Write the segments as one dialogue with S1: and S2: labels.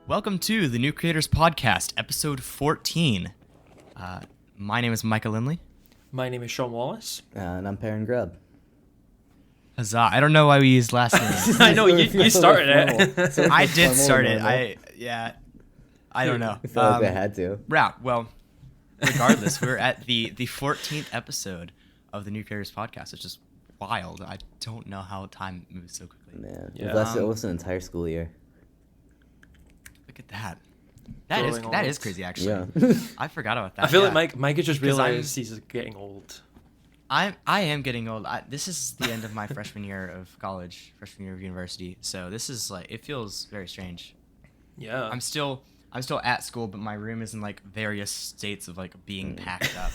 S1: Welcome to the New Creators Podcast, episode 14. My name is Micah Lindley.
S2: My name is Sean Wallace.
S3: And I'm Perrin Grubb.
S1: Huzzah. I don't know why we use last names.
S2: I know, you started it.
S3: So
S1: I did
S3: formal
S1: start
S3: and
S1: it.
S3: normal.
S1: I don't know.
S3: I feel like I had to.
S1: Yeah, well, regardless, we're at the 14th episode of the New Creators Podcast. It's just wild. I don't know how time moves so quickly.
S3: Man,
S2: Yeah.
S3: almost an entire school year.
S1: Look at that.
S2: Growing
S1: That
S2: old.
S1: is crazy, actually.
S3: Yeah.
S1: I forgot about that.
S2: I feel
S1: yeah.
S2: like Mike has just
S1: 'Cause
S2: realized he's getting old.
S1: I am getting old. This is the end of my freshman year of college, freshman year of university. So this is like, it feels very strange.
S2: Yeah.
S1: I'm still at school, but my room is in like various states of like being packed up,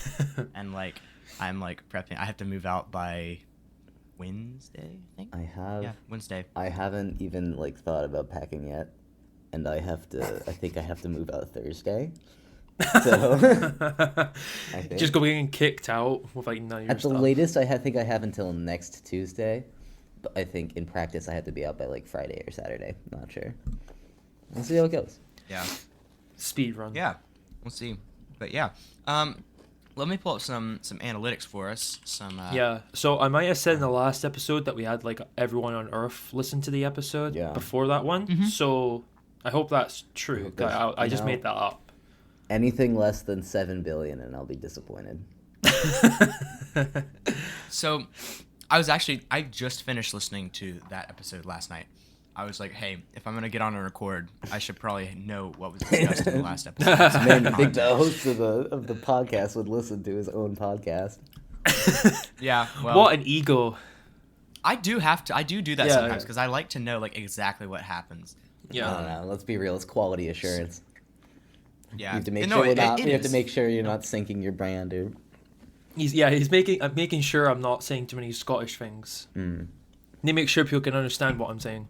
S1: and like I'm like prepping. I have to move out by Wednesday, I think. Wednesday.
S3: I haven't even like thought about packing yet, and I think I have to move out Thursday. So I think
S2: Just going kicked out with like none of your
S3: at the
S2: stuff.
S3: latest I think I have until next Tuesday, but I think in practice I have to be out by like Friday or Saturday. Not sure. We'll see how it goes.
S1: Yeah.
S2: Speed run.
S1: Yeah. We'll see. But yeah. Let me pull up some analytics for us.
S2: Yeah. So I might have said in the last episode that we had like everyone on Earth listen to the episode
S3: Yeah.
S2: before that one.
S1: Mhm.
S2: So I hope that's
S3: I
S2: true.
S3: hope that's-
S2: I just
S3: no.
S2: made that up.
S3: Anything less than 7 billion and I'll be disappointed.
S1: So, I just finished listening to that episode last night. I was like, hey, if I'm gonna get on and record, I should probably know what was discussed in the last episode.
S3: Man, you think the host of the podcast would listen to his own podcast?
S1: Yeah. Well,
S2: What an ego.
S1: I do that
S2: Yeah,
S1: sometimes
S2: yeah.
S1: because I like to know like exactly what happens.
S3: I
S2: Yeah.
S3: don't know. Let's be real. It's quality assurance.
S1: Yeah.
S3: You have to make
S1: No,
S3: sure
S1: it
S3: you have to
S1: is.
S3: make sure you're not sinking your brand, dude.
S2: I'm making sure I'm not saying too many Scottish things.
S3: Mm.
S2: Need to make sure people can understand what I'm saying.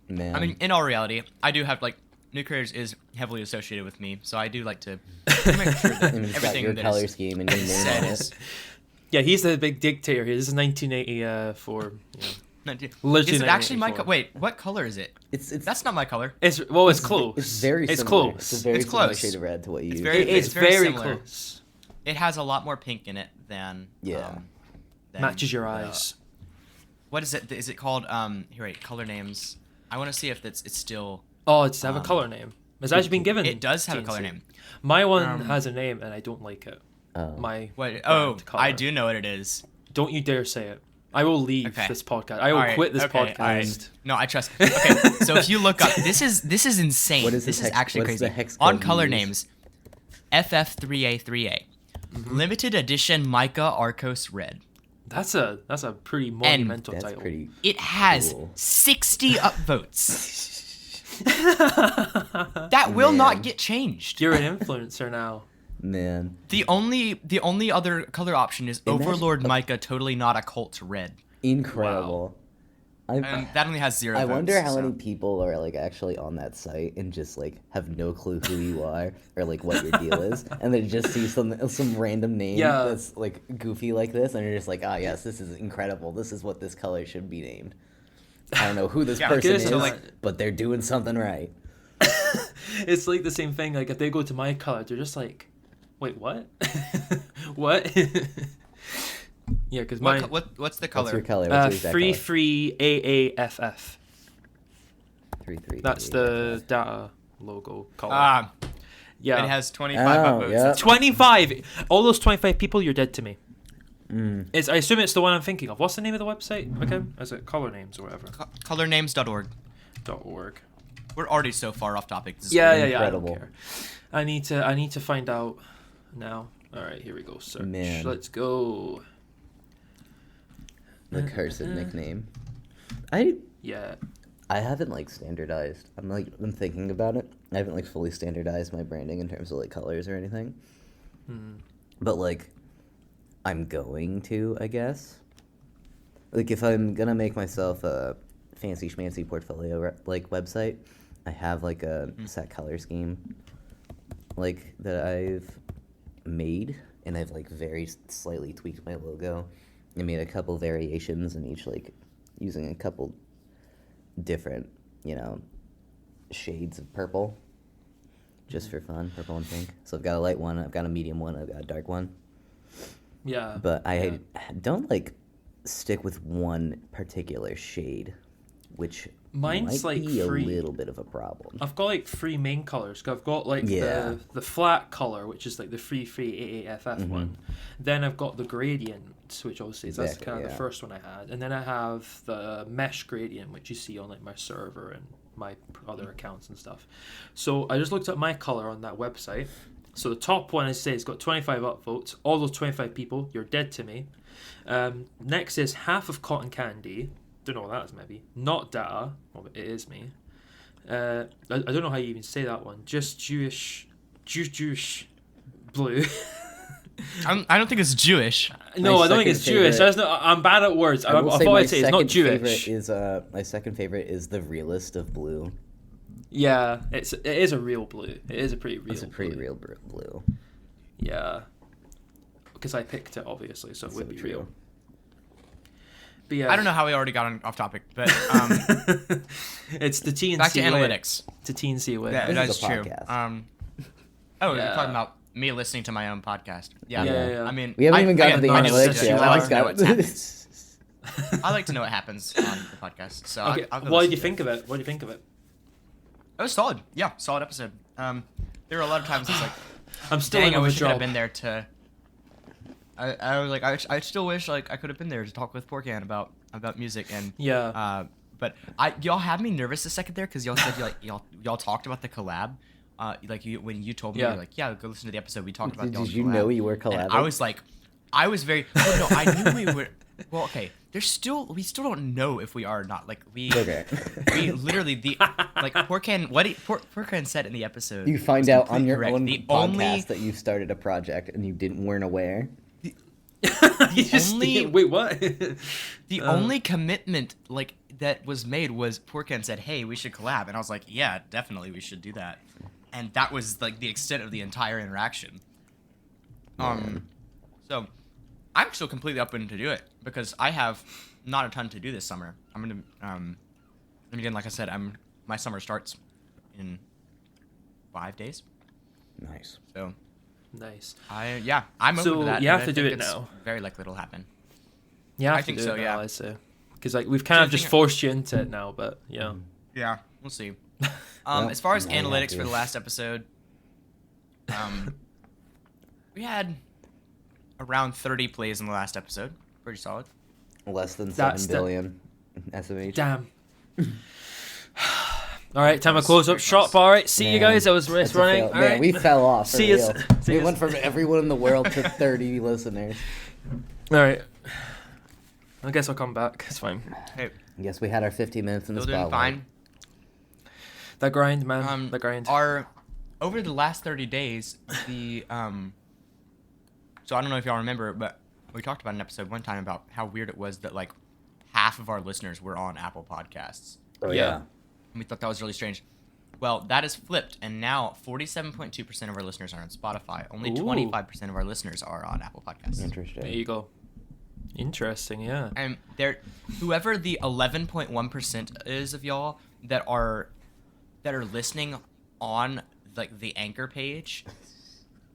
S3: Man.
S1: I mean, in all reality, I do have like New Creators is heavily associated with me, so I do like to make sure that
S3: I mean, it's got
S1: everything
S3: your
S1: that
S3: color
S1: is
S3: scheme and your name
S1: said
S3: on
S1: is.
S3: it.
S2: Yeah, he's the big dictator here. This is 1984. Yeah. Literally
S1: Is it actually my
S2: 1984.
S1: Wait, what color is it?
S3: It's
S1: That's not my color.
S2: It's close.
S3: It's very
S2: It's
S3: similar.
S2: close.
S3: It's a very
S1: It's
S3: similar
S1: close.
S3: shade of red to what you use.
S2: It's
S1: very
S2: very
S1: similar.
S2: close.
S1: It has a lot more pink in it than
S3: Yeah.
S1: Than
S2: Matches your
S1: the-
S2: eyes.
S1: What is it? Is it called? Here, wait. Color names. I want to see if it's still.
S2: Oh, it's have a
S1: um,
S2: color name. It's actually been given.
S1: It does have a
S2: TNC.
S1: color name.
S2: My one
S1: Um,
S2: has a name, and I don't like it.
S3: Oh.
S2: My
S1: What?
S2: brand
S1: Oh,
S2: color.
S1: I do know what it is.
S2: Don't you dare say it. I will leave
S1: Okay.
S2: this podcast. I will
S1: All right,
S2: quit this
S1: okay, all right.
S2: podcast.
S1: No, I trust. Okay, so if you look up, this is insane.
S3: What is
S1: this
S3: the
S1: is
S3: hex-
S1: actually
S3: what's
S1: crazy.
S3: the hex
S1: On
S3: code you
S1: color
S3: use?
S1: names, FF3A3A, limited edition Mica Arcos Red.
S2: That's a pretty monumental
S3: That's
S2: title.
S3: pretty.
S1: It has
S3: Cool.
S1: 60 upvotes. That will
S3: Man.
S1: not get changed.
S2: You're an influencer now.
S3: Man.
S1: The only other color option is
S3: Imagine-
S1: Overlord Mica, totally not a cult red.
S3: Incredible.
S1: That only has 0
S3: I
S1: votes.
S3: wonder how
S1: so.
S3: many people are like actually on that site and just like have no clue who you are or like what your deal is, and they just see some random name
S2: Yeah.
S3: that's like goofy like this, and you're just like, ah, yes, this is incredible. This is what this color should be named. I don't know who this
S1: Yeah,
S3: person
S2: guess
S3: is,
S2: so,
S3: but they're doing something right.
S2: It's like the same thing. Like if they go to my color, they're just like, "Wait, what? What?" Yeah, because mine
S1: What's the color?
S3: What's your color? What's your exact
S2: free AAFF.
S3: 3
S2: That's the data logo color.
S1: Ah,
S2: Yeah,
S1: it has 25
S3: Oh,
S1: upvotes.
S3: yeah.
S1: That's
S2: 25. All those 25 people, you're dead to me.
S3: Mm.
S2: I assume it's the one I'm thinking of. What's the name of the website? Okay, is it Color Names or whatever?
S1: colornames.org.
S2: .org.
S1: We're already so far off topic. This is
S2: Yeah,
S1: great.
S2: yeah, I don't
S3: Incredible.
S2: care. I need to find out now. All right, here we go. Search.
S3: Man.
S2: Let's go.
S3: The cursed
S2: Uh-huh.
S3: nickname.
S2: Yeah.
S3: I haven't like standardized. I'm thinking about it. I haven't like fully standardized my branding in terms of like colors or anything.
S2: Hmm.
S3: But like, I'm going to, I guess. Like, if I'm gonna make myself a fancy schmancy portfolio like website, I have like a set color scheme, like that I've made, and I've like very slightly tweaked my logo. I made a couple variations in each, like using a couple different, shades of purple. just for fun, purple and pink. So I've got a light one, I've got a medium one, I've got a dark one.
S2: Yeah.
S3: But I don't like stick with one particular shade, which
S2: Mine's
S3: might
S2: like
S3: be
S2: three.
S3: a little bit of a problem.
S2: I've got like three main colors. I've got like the flat color, which is like the free AAFF one. Then I've got the gradient, which obviously that's kind of the first one I had. And then I have the mesh gradient, which you see on like my server and my other accounts and stuff. So I just looked at my color on that website. So the top one, I say, it's got 25 upvotes. All those 25 people, you're dead to me. Next is half of cotton candy. Don't know what that is, maybe. Not data. Well, it is me. I don't know how you even say that one. Just Jewish blue.
S1: I don't think it's Jewish.
S2: No, I don't think it's Jewish. I'm bad at words. I thought I'd say it's not Jewish.
S3: My second favorite is the realist of blue.
S2: Yeah, it is a real blue. It is a pretty real.
S3: It's a pretty real blue.
S2: Yeah, because I picked it obviously, so it would be
S3: true.
S2: real. But yeah,
S1: I don't know how we already got off topic, but
S2: it's the TNC
S1: back to
S2: way.
S1: analytics.
S2: It's a TNC way.
S1: Yeah,
S3: This
S1: that's
S3: is a
S1: true.
S3: podcast.
S1: You're talking about me listening to my own podcast. Yeah. I mean,
S3: We haven't even gotten to the
S1: analytics
S3: analytics yet.
S1: I like to know
S3: Alex
S1: what's
S3: got-
S1: happening. I like to know what happens on the podcast. So
S2: Okay,
S1: I'll go
S2: what
S1: listen
S2: did you
S1: to
S2: think of it? What do you think of it?
S1: It was solid. Yeah, solid episode. There were a lot of times it's like,
S2: I'm still
S1: dang,
S2: in
S1: I
S2: on the
S1: wish I could have
S2: job.
S1: been there to. I was like, I still wish like I could have been there to talk with Porcan about music and
S2: Yeah.
S1: But y'all had me nervous a second there because y'all said y'all talked about the collab. When you told me,
S2: Yeah.
S1: you're like, yeah, go listen to the episode. We talked about.
S3: Did
S1: y'all's
S3: you
S1: collab.
S3: know you were collabing?
S1: And I was like, I was very. Well, no, I knew we were. Well, okay. We still don't know if we are or not. Like we.
S3: Okay.
S1: We literally Porcan. Porcan said in the episode.
S3: You find
S1: was
S3: out on
S1: completely
S3: your
S1: correct.
S3: own
S1: The
S3: podcast that you started a project and you weren't aware.
S2: Wait, what?
S1: The only commitment that was made was Porcan said, "Hey, we should collab," and I was like, "Yeah, definitely, we should do that." And that was like the extent of the entire interaction. So I'm still completely open to do it because I have not a ton to do this summer. I'm gonna and again, like I said, my summer starts in 5 days.
S3: Nice.
S1: So
S2: Nice.
S1: I'm open
S2: So
S1: to that.
S2: you
S1: and
S2: have
S1: I
S2: to do
S1: think
S2: it
S1: it's
S2: now.
S1: Very likely it'll happen.
S2: Yeah,
S1: I think so, yeah.
S2: I say. Because like we've kind of just forced you into it now, but yeah.
S1: Yeah, we'll see.
S3: Well,
S1: As far as
S3: now you have
S1: analytics
S3: to.
S1: for the last episode, we had around 30 plays in the last episode. Pretty solid.
S3: Less than
S2: That's
S3: 7 billion SMH.
S2: Damn. All right, time to close up shop. All right, see you guys. That was race
S3: That's a
S2: running.
S3: fail.
S2: All
S3: Man,
S2: right.
S3: we fell off. For
S2: See ya.
S3: real.
S2: See
S3: We
S2: ya.
S3: went from everyone in the world to 30 listeners.
S2: All right. I guess I'll come back. It's fine.
S1: Hey,
S3: Yes, we had our 15 minutes in the
S1: still doing
S3: spotlight.
S1: fine.
S2: That grind, man. The grind.
S1: Over the last 30 days, so I don't know if y'all remember, but we talked about an episode one time about how weird it was that like half of our listeners were on Apple Podcasts.
S3: Oh,
S2: Yeah.
S1: And we thought that was really strange. Well, that is flipped, and now 47.2% of our listeners are on Spotify. Only
S2: Ooh.
S1: 25% of our listeners are on Apple Podcasts.
S3: Interesting.
S2: There you go. Interesting, yeah.
S1: And whoever the 11.1% is of y'all that are listening on like the Anchor page,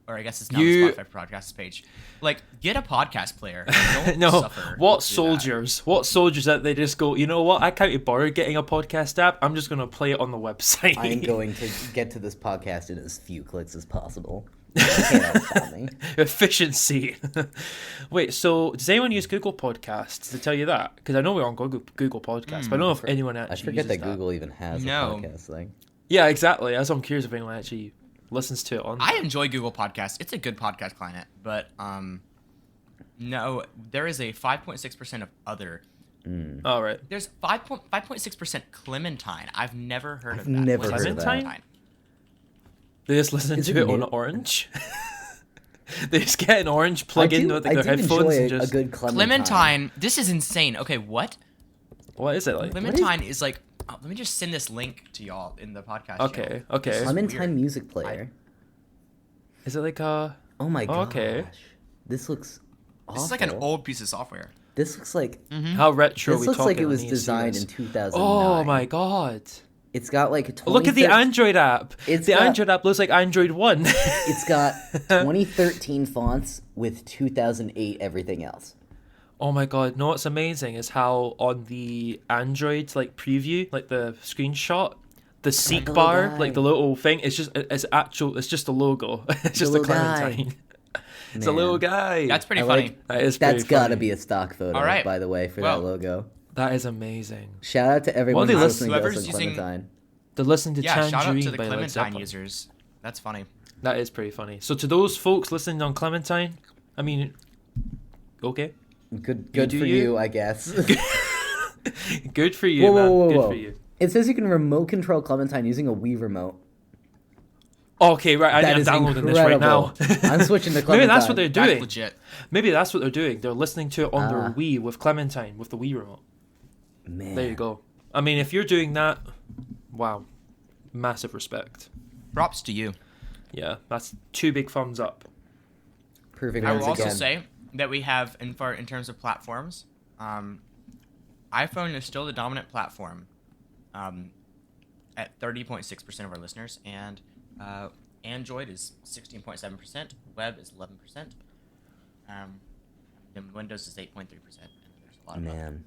S1: or I guess it's now the Spotify podcast page. Like, get a podcast player. Don't
S2: No,
S1: suffer
S2: what
S1: to do
S2: soldiers? What soldiers that they just go, you know what? I can't be bothered getting a podcast app. I'm just going to play it on the website.
S3: I'm going to get to this podcast in as few clicks as possible. You can't outstop me.
S2: Efficiency. Wait, so does anyone use Google Podcasts to tell you that? Because I know we're on Google Podcasts, but I don't know if anyone actually
S3: I forget
S2: uses
S3: that Google even has
S1: No.
S3: a podcast thing.
S2: Yeah, exactly. That's what I'm curious if anyone actually listens to it on.
S1: I enjoy Google Podcasts. It's a good podcast client, but no, there is a 5.6% of other.
S2: All right.
S1: There's 5.6% Clementine. I've never heard of that.
S3: never
S1: What is
S3: heard of that.
S2: Clementine? They just listen
S3: Is
S2: to
S3: it
S2: it on
S3: new?
S2: Orange. They just get an Orange, plug in with their
S3: do
S2: headphones,
S3: enjoy
S2: and just.
S3: a good
S1: Clementine. This is insane. Okay, what?
S2: What is it like?
S1: Clementine is like. Let me just send this link to y'all in the podcast.
S2: Okay.
S1: channel.
S2: Okay.
S1: This is
S3: Clementine
S1: weird.
S3: music player.
S2: Is it like a?
S3: Oh my gosh.
S2: Okay.
S3: This looks awful.
S1: This is like an old piece of software.
S3: This looks like
S2: How retro?
S3: this
S2: we
S3: looks like
S2: talking?
S3: it
S2: I
S3: was
S2: need to see
S3: designed
S2: this.
S3: in 2009.
S2: Oh my god.
S3: It's got like
S2: look at the Android app. Android app looks like Android 1.
S3: It's got 2013 fonts with 2008 everything else.
S2: Oh my god! No, what's amazing is how on the Android like preview, like the screenshot, the seek bar, like the little thing, it's just a logo. It's just a Clementine. It's a little guy.
S1: That's pretty funny.
S3: That's got to be a stock photo, by the way, for that logo.
S2: That is amazing.
S3: Shout out to everyone who's listening to us on Clementine.
S2: They're listening to Tangerine
S1: shout out to the
S2: by
S1: Clementine users. That's funny.
S2: That is pretty funny. So to those folks listening on Clementine, I mean, okay.
S3: Good for you, I guess.
S2: Good for you, man. Good for you.
S3: It says you can remote control Clementine using a Wii remote.
S2: Okay, right. I'm downloading this right now.
S3: I'm switching to Clementine.
S2: Maybe that's what they're doing.
S1: That's legit.
S2: Maybe that's what they're doing. They're listening to it on their Wii with Clementine, with the Wii remote.
S3: Man.
S2: There you go. I mean, if you're doing that, wow. Massive respect.
S1: Props to you.
S2: Yeah, that's 2 big thumbs up.
S3: Perfect.
S1: I will also say that we have, in terms of platforms, iPhone is still the dominant platform at 30.6% of our listeners, and Android is 16.7%, web is 11%, and Windows is 8.3%, and there's a lot of other.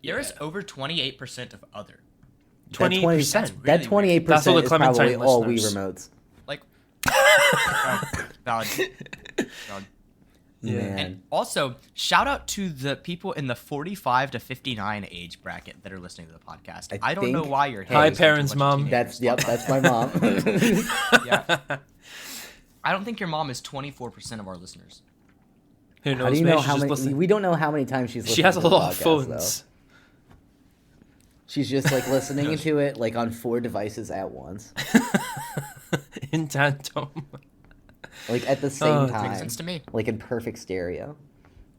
S1: There is over 28% of other.
S3: 28%. That 28% is probably all Wii remotes.
S1: Like, valid.
S3: Yeah.
S1: And also, shout out to the people in the 45 to 59 age bracket that are listening to the podcast. I don't know why you're here.
S2: Hi, parents, mom.
S3: That's my mom.
S1: Yeah. I don't think your mom is 24% of our listeners.
S2: Who knows?
S3: How do you know how many? We don't know how many times she's listening.
S2: She has
S3: to
S2: a lot of
S3: podcast,
S2: phones.
S3: Though. She's just like listening to it like on 4 devices at once.
S2: In tandem.
S3: Like at the same time.
S1: Makes sense to me.
S3: Like in perfect stereo.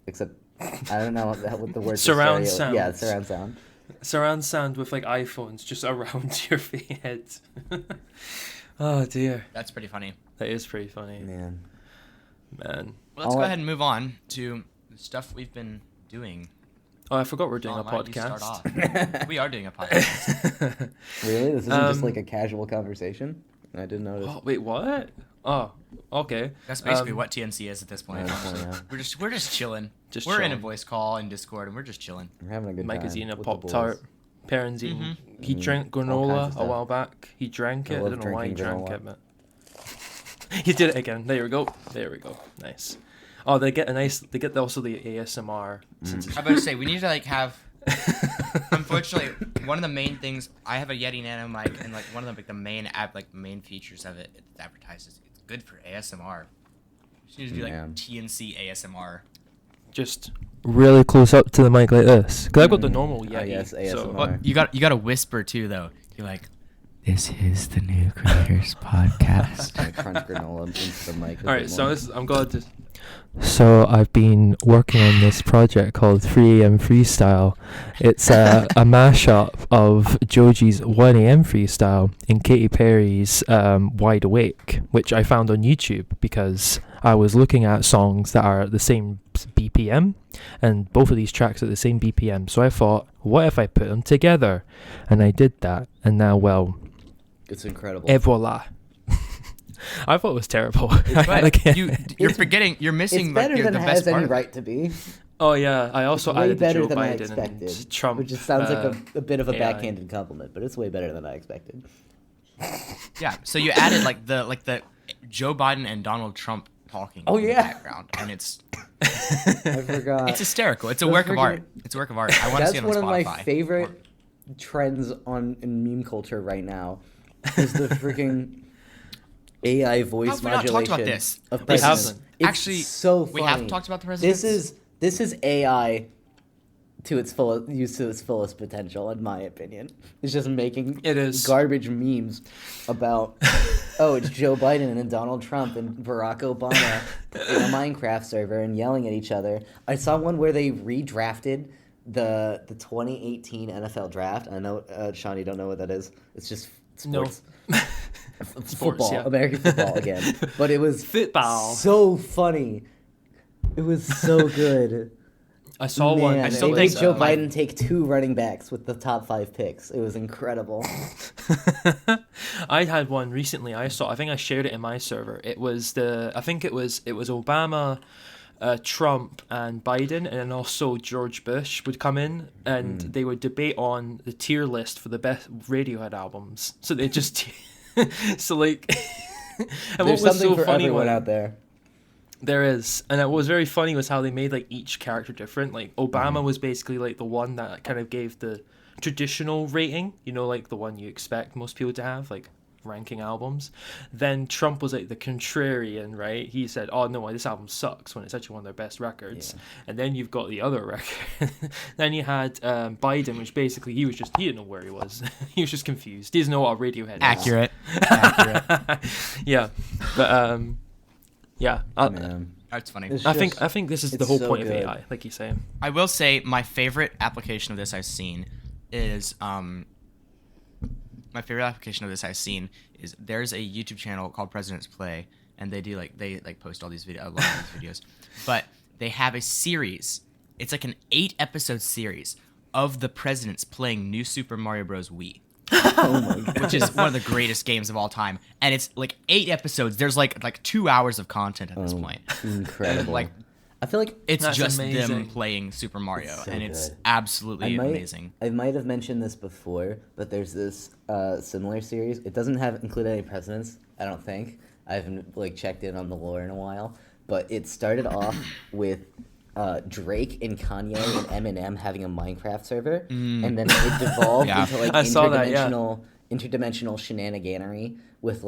S3: Except I don't know what the word
S2: surround
S3: stereo.
S2: sound.
S3: Yeah, surround sound.
S2: Surround sound with like iPhones just around your head. Oh dear.
S1: That's pretty funny.
S2: That is pretty funny.
S3: Man.
S1: Well, let's go ahead and move on to the stuff we've been doing.
S2: Oh, I forgot we're doing a podcast.
S1: We are doing a podcast.
S3: Really? This isn't just like a casual conversation? I didn't notice.
S2: Oh, wait, what? Oh, okay.
S1: That's basically what TNC is at this point.
S3: Yeah.
S1: We're just chilling. We're in a voice call in Discord, and we're just chilling.
S3: We're having a good
S2: Mike
S3: time.
S2: is eating a Pop-Tart. Perrin's eating. He drank granola a while back. He drank it. I don't know why he drank it, but he did it again. There we go. Nice. Oh, they get also the ASMR.
S1: I was about to say we need to like have. Unfortunately, one of the main things I have a Yeti Nano mic, and like one of the main features of it advertises it's good for ASMR. You need to do like TNC ASMR.
S2: Just really close up to the mic like this, because I've got the normal Yeti.
S3: Yes, ASMR.
S1: So, well, you got to whisper too though. You're like, this is the New Creators Podcast.
S3: I crunch granola into the mic.
S2: All right, so I'm going to. So I've been working on this project called 3 AM Freestyle. It's a mashup of Joji's 1 AM Freestyle and Katy Perry's Wide Awake, which I found on YouTube because I was looking at songs that are the same BPM, and both of these tracks are the same BPM. So I thought, what if I put them together? And I did that, and now, well,
S3: it's incredible.
S2: Et voila. I thought it was terrible.
S1: You're missing
S3: it's better
S1: like,
S3: than
S1: the
S3: it
S1: best
S3: has
S1: part
S3: any
S1: of
S3: right to be.
S2: Oh yeah, I also added the Joe
S3: than I
S2: Biden
S3: expected,
S2: and Trump,
S3: which just sounds like a bit of a
S2: AI.
S3: backhanded compliment, but it's way better than I expected.
S1: Yeah, so you added like the Joe Biden and Donald Trump talking in the background, and it's
S3: I forgot.
S1: It's hysterical. It's a work of art. It's a work of art. I want to see it on Spotify.
S3: That's one of my favorite trends in meme culture right now. Is the freaking AI voice modulation.
S1: How have we not talked about this?
S2: We haven't.
S1: Actually,
S3: so funny.
S1: We have talked about the president.
S3: This is AI to its fullest potential, in my opinion. It's just making garbage memes about it's Joe Biden and Donald Trump and Barack Obama in a Minecraft server and yelling at each other. I saw one where they redrafted the 2018 NFL draft. I know, Sean, you don't know what that is. It's just sports.
S2: No.
S3: Football,
S2: yeah.
S3: American football again. But it was
S2: football.
S3: So funny. It was so good.
S2: I saw one.
S3: I
S1: still
S3: think
S1: think
S3: Joe Biden take 2 running backs with the top 5 picks. It was incredible.
S2: I had one recently. I think I shared it in my server. It was Obama, Trump, and Biden, and then also George Bush would come in, and they would debate on the tier list for the best Radiohead albums. So they just, so like, and
S3: There's
S2: what was
S3: something
S2: so
S3: for
S2: funny
S3: everyone out there.
S2: There is, and what was very funny was how they made like each character different. Like Obama was basically like the one that kind of gave the traditional rating, you know, like the one you expect most people to have, like ranking albums. Then Trump was like the contrarian, right? He said, "Oh no, this album sucks," when it's actually one of their best records. Yeah. And then you've got the other record. Then you had Biden, which basically he didn't know where he was. He was just confused. He doesn't know what a Radiohead is.
S1: Accurate.
S2: Yeah, but yeah,
S1: that's funny.
S2: I think this is the whole point of AI, like you're saying.
S1: I will say my favorite application of this I've seen is there's a YouTube channel called President's Play, and they post all these videos, a lot of these videos, but they have a series. It's like an 8-episode series of the presidents playing New Super Mario Bros. Wii.
S3: Oh my God.
S1: Which is one of the greatest games of all time, and it's like 8 episodes. There's like 2 hours of content at this point.
S3: Incredible.
S1: Like,
S3: I feel like
S1: it's just
S2: amazing.
S1: them playing Super Mario,
S3: so
S1: and it's
S3: good.
S1: absolutely amazing.
S3: I might have mentioned this before, but there's this similar series. It doesn't include any presidents, I don't think. I haven't checked in on the lore in a while, but it started off with Drake and Kanye and Eminem having a Minecraft server, and then it devolved into interdimensional shenaniganery with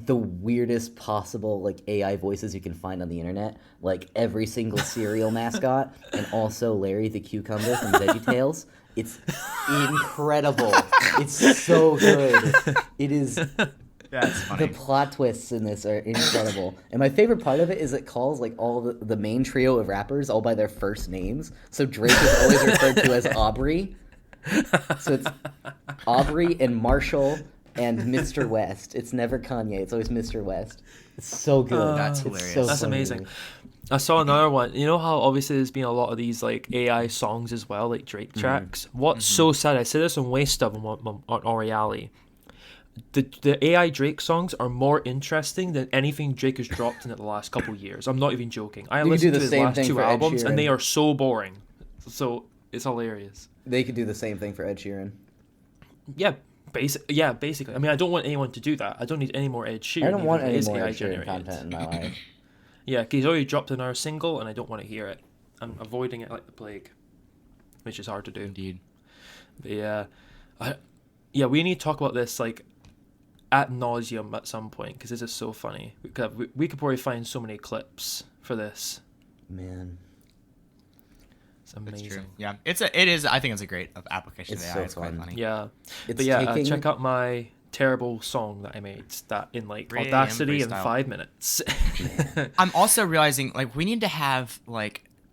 S3: the weirdest possible AI voices you can find on the internet, like every single cereal mascot, and also Larry the Cucumber from VeggieTales. It's incredible. It's so good. It is.
S1: That's funny.
S3: The plot twists in this are incredible. And my favorite part of it is it calls all the main trio of rappers all by their first names. So Drake is always referred to as Aubrey. So it's Aubrey and Marshall and Mr. West. It's never Kanye. It's always Mr. West. It's so good.
S1: That's hilarious.
S2: That's amazing. I saw another one. You know how obviously there's been a lot of these AI songs as well, like Drake tracks? What's so sad, I said this on Waste of on Oriali. The AI Drake songs are more interesting than anything Drake has dropped in the last couple of years. I'm not even joking. I listened to his last 2 albums, and they are so boring. So it's hilarious.
S3: They could do the same thing for Ed Sheeran.
S2: Yeah, basically. I mean, I don't want anyone to do that. I don't need any more Ed Sheeran.
S3: I don't want any more
S2: AI
S3: Ed Sheeran content in my life.
S2: Yeah, because he's already dropped another single, and I don't want to hear it. I'm avoiding it like the plague, which is hard to do.
S1: Indeed.
S2: But yeah, we need to talk about this ad nauseum at some point, because this is so funny. We could probably find so many clips for this.
S3: Man,
S2: it's amazing.
S1: True. Yeah, it is. I think it's a great application of AI.
S3: So
S1: it's quite
S3: fun.
S1: funny.
S2: Yeah, check out my terrible song that I made that in Audacity in 5 minutes.
S1: I'm also realizing we need to have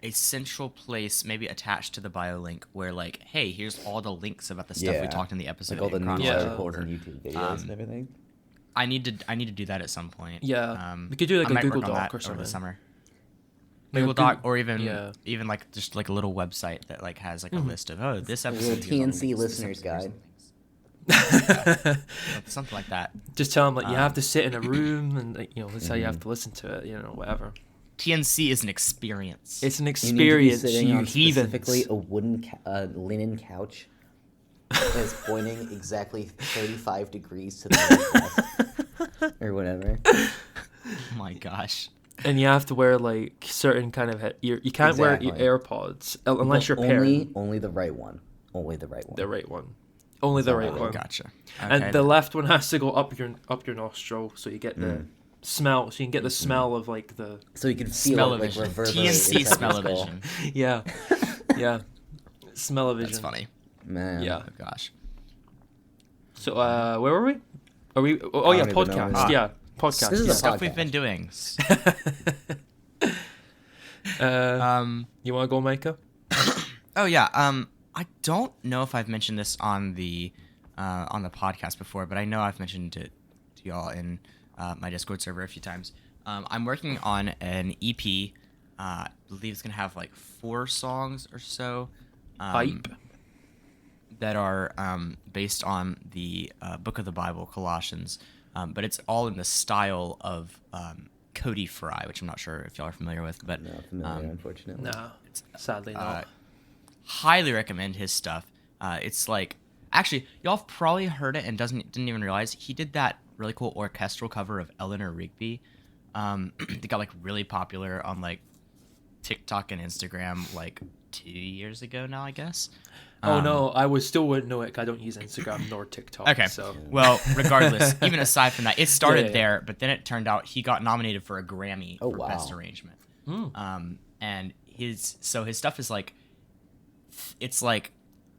S1: a central place maybe attached to the bio link where hey, here's all the links about the stuff we talked in the episode.
S3: All the news articles and YouTube videos and everything.
S1: I need to do that at some point.
S2: Yeah, we could do a Google Doc or something
S1: over the summer. Google Doc, or even just a little website that has a list of this episode.
S3: TNC listeners guide.
S1: Something like that.
S2: Just tell them you have to sit in a room and that's how you have to listen to it. Whatever.
S1: TNC is an experience.
S2: It's an experience.
S3: You need to be
S2: heathens.
S3: Specifically, a wooden linen couch that is pointing exactly 35 degrees to the northwest or whatever.
S1: Oh my gosh.
S2: And you have to wear certain kind of you can't wear your AirPods unless you're pairing.
S3: Only the right one. Only the right one.
S2: The right one. Only the right one.
S1: Gotcha. Okay,
S2: and the left one has to go up your nostril, so you get the smell. So you can get the smell of the.
S3: So you can feel
S1: smell-o-vision. TNC smell-o-vision.
S2: Yeah, yeah. Smell-o-vision.
S1: That's funny.
S3: Man.
S2: Yeah.
S1: Oh gosh.
S2: So where were we? Are we? Oh yeah, podcast. Yeah, podcast.
S3: This is a
S1: stuff
S3: podcast.
S1: we've been doing.
S2: You want to go, Micah?
S1: Oh yeah. I don't know if I've mentioned this on the podcast before, but I know I've mentioned it to y'all in my Discord server a few times. I'm working on an EP I believe it's gonna have like 4 songs or so.
S2: Hype.
S1: That are based on the book of the Bible, Colossians, but it's all in the style of Cody Fry, which I'm not sure if y'all are familiar with, but
S3: Not familiar, unfortunately.
S2: No, sadly not.
S1: Highly recommend his stuff. It's like, actually, y'all have probably heard it and didn't even realize he did that really cool orchestral cover of Eleanor Rigby. They got like really popular on like TikTok and Instagram like 2 years ago now, I guess.
S2: Oh no, I still wouldn't know it 'cause I don't use Instagram nor TikTok.
S1: Okay.
S2: So.
S1: Well, regardless, even aside from that, it started there, but then it turned out he got nominated for a Grammy for Best Arrangement. And his stuff is like, it's like,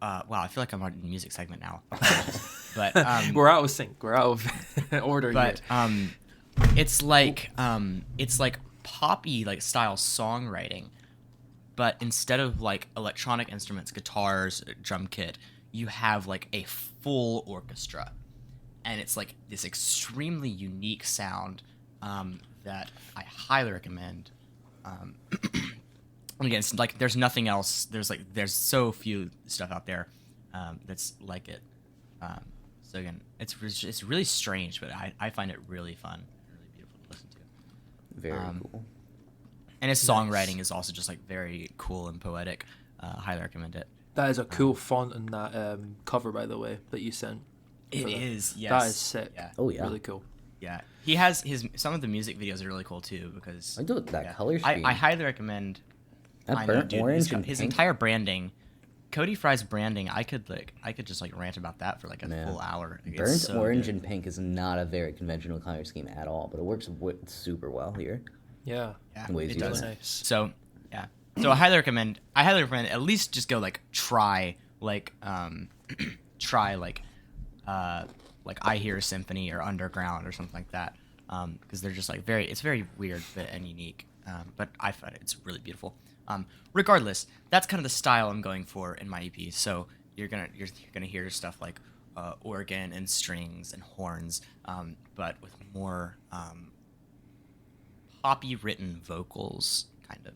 S1: wow, I feel like I'm on a music segment now. But
S2: we're out of sync. We're out of order
S1: but,
S2: here.
S1: It's like poppy like style songwriting. But instead of like electronic instruments, guitars, drum kit, you have like a full orchestra, and it's like this extremely unique sound that I highly recommend. And again, it's like there's nothing else. There's so few stuff out there that's like it. So again, it's really strange, but I find it really fun, really beautiful to listen to.
S3: Very cool.
S1: And his songwriting is also just like very cool and poetic. Highly recommend it.
S2: That is a cool font in that cover, by the way, that you sent.
S1: It is, yes.
S2: That is sick.
S1: Yeah.
S3: Oh yeah.
S2: Really cool.
S1: Yeah. He has some of the music videos are really cool too because
S3: I do that color scheme.
S1: I highly recommend.
S3: That burnt orange and
S1: his
S3: pink.
S1: entire branding, Cody Fry's branding. I could just like rant about that for like a full hour. Like,
S3: burnt
S1: so
S3: orange
S1: good.
S3: and pink is not a very conventional color scheme at all, but it works super well here.
S2: Yeah.
S3: Ways
S1: It does.
S2: Really nice.
S1: So yeah. So I highly recommend at least just go like try like I Hear a Symphony or Underground or something like that. Because they're just like it's very weird and unique. But I find it's really beautiful. Regardless, that's kind of the style I'm going for in my EP. So you're gonna hear stuff like organ and strings and horns, but with more poppy written vocals, kind of.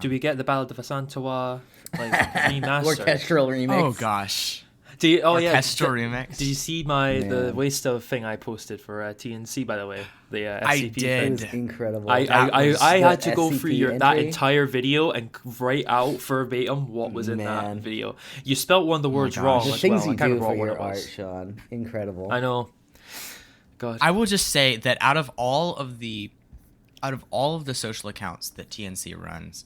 S2: Do we get the Ballad of a Santawa like remaster?
S3: Orchestral remix.
S1: Oh gosh.
S2: Orchestral
S1: remix.
S2: Did you see the waste of thing I posted for TNC, by the way? The SCP
S1: I
S2: thing?
S1: did.
S3: It was incredible.
S2: I had to go
S3: SCP
S2: through that
S3: entry?
S2: entire video and write out verbatim what was in that video. You spelled one of the words wrong
S3: The
S2: as
S3: things
S2: well.
S3: you
S2: I can't
S3: do
S2: remember
S3: for
S2: what
S3: your
S2: it
S3: art,
S2: was.
S3: Sean. Incredible.
S2: I know. God.
S1: I will just say that out of all of the social accounts that TNC runs,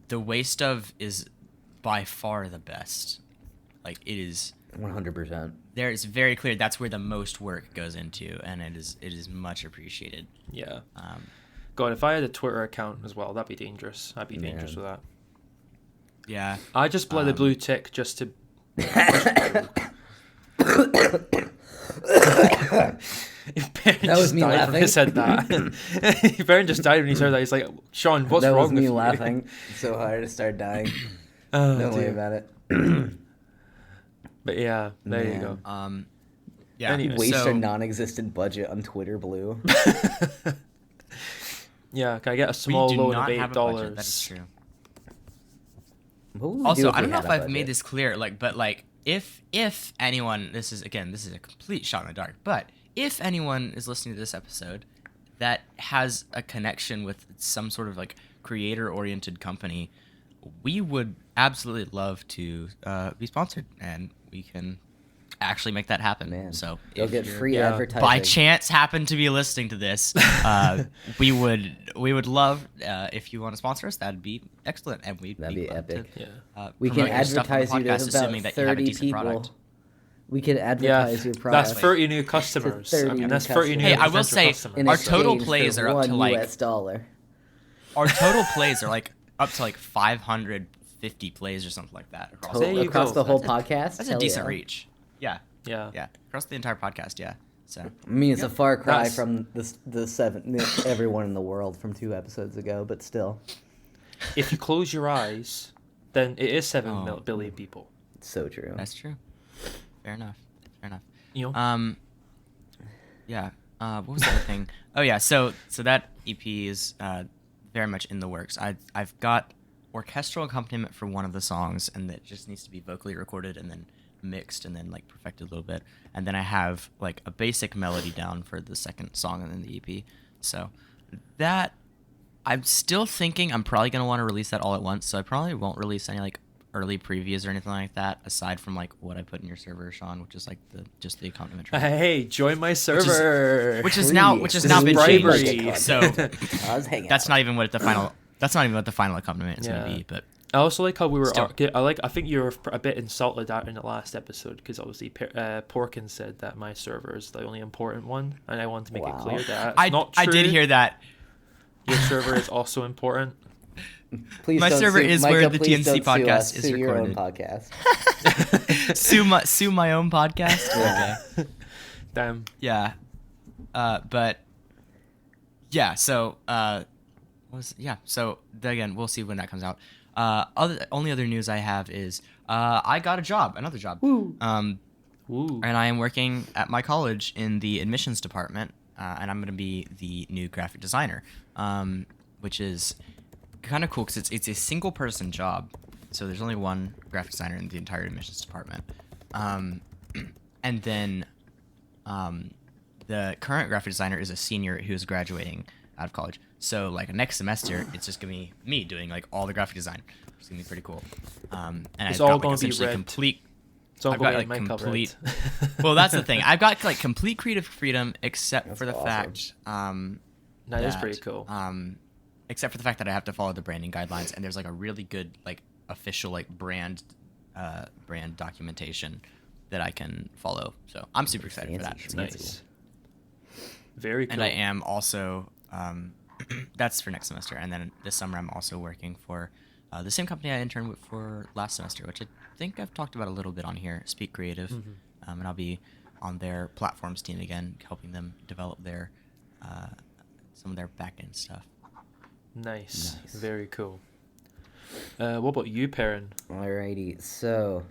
S1: the waste of is by far the best. Like it is
S3: 100%.
S1: there. It's very clear that's where the most work goes into, and it is much appreciated.
S2: Yeah. God, if I had a Twitter account as well, that'd be dangerous. I'd be dangerous
S3: Man.
S2: with that.
S1: Yeah.
S2: I just play the blue tick just to.
S3: That was me laughing.
S2: When he said that. Baron just died when he said that. He's like, Sean, what's
S3: that
S2: wrong
S3: was me
S2: with you?
S3: laughing so hard I started dying.
S2: Oh,
S3: Don't worry
S2: dear.
S3: about it.
S2: But yeah, there you
S3: Man.
S2: go.
S1: Yeah.
S2: Anyway,
S3: Waste
S1: so,
S3: our non-existent budget on Twitter Blue.
S2: Yeah, can I get a small
S1: we do
S2: loan
S1: not
S2: of
S1: have a budget. That is
S2: $8?
S1: true.
S3: What would we
S1: Also,
S3: do if
S1: I
S3: we
S1: don't know
S3: had
S1: if
S3: a
S1: I've
S3: budget?
S1: made this clear, but if anyone, this is a complete shot in the dark, but if anyone is listening to this episode that has a connection with some sort of like creator-oriented company, we would absolutely love to be sponsored, and we can actually make that happen.
S3: Man,
S1: so
S3: you'll
S1: if
S3: get
S1: you're
S3: free advertising.
S1: by chance happen to be listening to this, we would love if you want to sponsor us. That'd be excellent, and we'd
S3: That'd be
S1: glad to,
S3: epic.
S2: Yeah.
S3: We can
S1: promote your stuff on the
S3: advertise you to
S1: podcast, assuming
S3: about
S1: that you have a
S3: 30
S1: decent
S3: people.
S1: product.
S3: We could
S2: Yeah,
S3: advertise your product.
S2: that's 30 new customers.
S3: To 30
S2: I mean,
S3: new
S2: that's 30 new
S1: Hey, I will
S2: potential
S1: say,
S2: customers.
S3: in
S1: our total
S3: exchange
S1: plays
S3: for
S1: are up to,
S3: $1
S1: like-
S3: US dollar.
S1: Our total plays are like up to like 550 plays or something like that across,
S2: There you
S3: across
S2: go.
S3: the whole
S1: That's
S3: podcast.
S1: That's a
S3: Hell
S1: decent
S3: yeah.
S1: reach. Yeah,
S2: Yeah.
S1: across the entire podcast. Yeah. So
S3: I mean, it's a far cry
S2: That's-
S3: from everyone in the world from 2 episodes ago, but still,
S2: If you close your eyes, then it is 7
S1: Oh.
S2: billion people.
S3: it's so true.
S1: that's true. Fair enough.
S2: You know?
S1: Yeah. What was the other thing? Oh yeah. So that EP is very much in the works. I've got orchestral accompaniment for one of the songs, and that just needs to be vocally recorded and then mixed and then like perfected a little bit. And then I have like a basic melody down for the second song and then the EP. So that I'm still thinking I'm probably gonna want to release that all at once. So I probably won't release any like early previews or anything like that, aside from like what I put in your server, Sean, which is like just the accompaniment track.
S2: Hey, join my server.
S1: Which is now been changed. So
S3: that's
S1: not even what the final accompaniment is gonna be. But
S2: I also like how we were. I think you were a bit insulted out in the last episode because obviously Porkin said that my server is the only important one, and I wanted to make it clear that that's not true.
S1: I did hear that.
S2: Your server is also important.
S3: Please
S1: my server is
S3: Micah,
S1: where the TNC podcast is
S3: sue
S1: recorded.
S3: Your own podcast.
S1: sue my own podcast. Okay.
S2: Damn.
S1: Yeah. But yeah. So So again, we'll see when that comes out. Only other news I have is I got another job.
S3: Woo.
S2: Woo.
S1: And I am working at my college in the admissions department, and I'm going to be the new graphic designer, which is kind of cool because it's a single person job. So there's only one graphic designer in the entire admissions department. And then the current graphic designer is a senior who's graduating out of college. So like next semester, it's just gonna be me doing like all the graphic design, which is gonna be pretty cool. And
S2: it's
S1: I've
S2: all
S1: got
S2: gonna
S1: like
S2: be
S1: essentially
S2: red.
S1: complete.
S2: It's all
S1: I've got
S2: going
S1: like
S2: to
S1: complete. Well, that's the thing. I've got like complete creative freedom, except for the fact.
S2: That is pretty cool.
S1: Except for the fact that I have to follow the branding guidelines, and there's like a really good like official like brand documentation that I can follow. So I'm super excited for that. It's
S2: nice. Very cool.
S1: And I am also that's for next semester, and then this summer I'm also working for the same company I interned with for last semester, which I think I've talked about a little bit on here, Speak Creative. And I'll be on their platforms team again, helping them develop their some of their back-end stuff.
S2: Nice. Very cool. What about you, Perrin?
S3: Alrighty, so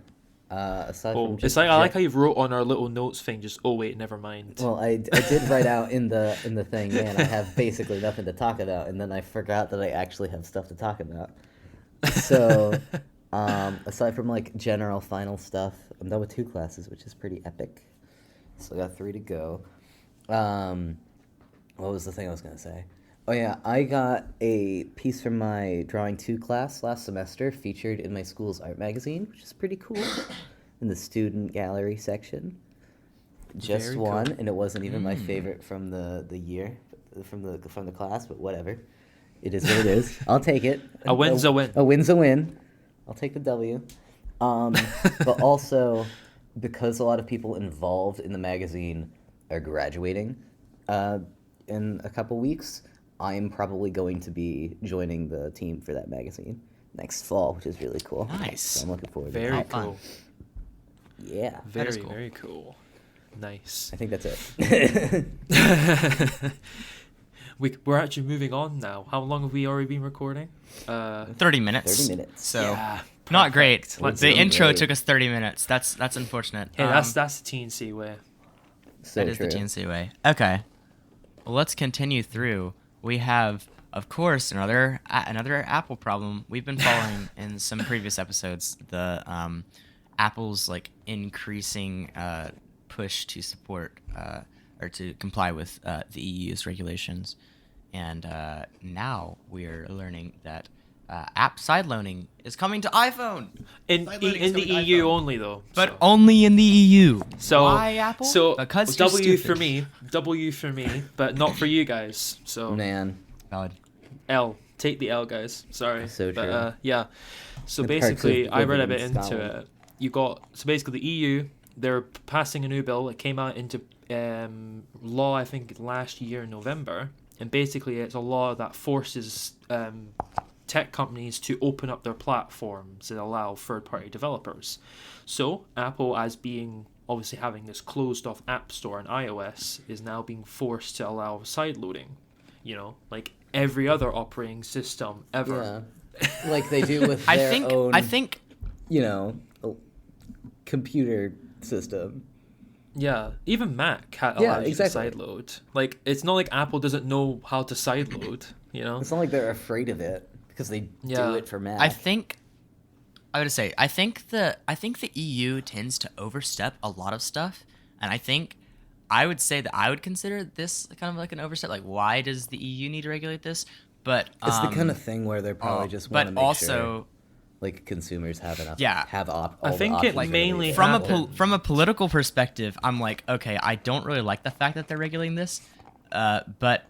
S3: aside from
S2: it's like I like how you wrote on our little notes thing. Just wait, never mind.
S3: Well, I did write out in the thing, man. I have basically nothing to talk about, and then I forgot that I actually have stuff to talk about. So, aside from like general final stuff, I'm done with 2 classes, which is pretty epic. So I got 3 to go. What was the thing I was gonna say? Oh yeah, I got a piece from my Drawing 2 class last semester featured in my school's art magazine, which is pretty cool, in the student gallery section. Just
S2: Very
S3: one,
S2: cool.
S3: And it wasn't even my favorite from the year, from the class, but whatever. It is what it is. I'll take it.
S2: A win's a win.
S3: A win's a win. I'll take the W. But also, because a lot of people involved in the magazine are graduating in a couple weeks, I'm probably going to be joining the team for that magazine next fall, which is really cool.
S1: Nice.
S3: So I'm looking forward to
S2: Very
S3: that.
S2: cool.
S3: Yeah.
S2: Very,
S1: cool.
S2: very cool. Nice.
S3: I think that's it.
S2: We're actually moving on now. How long have we already been recording?
S1: 30 minutes.
S3: 30 minutes.
S1: So
S2: Yeah,
S1: not great.
S2: Let's
S1: The
S2: go.
S1: intro
S3: Great.
S1: took us 30 minutes. That's unfortunate.
S2: Hey, that's the TNC way.
S3: So
S1: that is
S3: true.
S1: the TNC way. Okay. Well, let's continue through. We have, of course, another Apple problem. We've been following in some previous episodes the Apple's like increasing push to support or to comply with the EU's regulations, and now we're learning that app sideloading is coming to iPhone.
S2: In the EU only though.
S1: But
S2: so.
S1: only in the EU.
S2: So,
S1: why Apple?
S2: So
S1: Because you're
S2: W
S1: stupid.
S2: for me, but not for you guys. So
S3: Man.
S1: Valid.
S2: L, take the L, guys. Sorry.
S3: So true.
S2: But yeah. So
S3: The perks
S2: basically,
S3: of
S2: I read a
S3: living
S2: bit
S3: in
S2: into
S3: Scotland.
S2: it. So basically, the EU, they're passing a new bill. It came out into law, I think, last year in November, and basically, it's a law that forces tech companies to open up their platforms and allow third-party developers. So Apple, as being obviously having this closed-off app store on iOS, is now being forced to allow sideloading. You know, like every other operating system ever.
S3: Yeah. Like they do with their
S1: I think
S3: computer system.
S2: Yeah, even Mac allows you to sideload. Like, it's not like Apple doesn't know how to sideload, you know?
S3: It's not like they're afraid of it because they do it for Mac.
S1: I think the EU tends to overstep a lot of stuff, and I would say that I would consider this kind of like an overstep. Like, why does the EU need to regulate this? But
S3: it's the kind of thing where they're probably just want to make sure like consumers have enough.
S1: Yeah,
S2: I think it mainly
S1: from a political perspective, I'm like, okay, I don't really like the fact that they're regulating this, but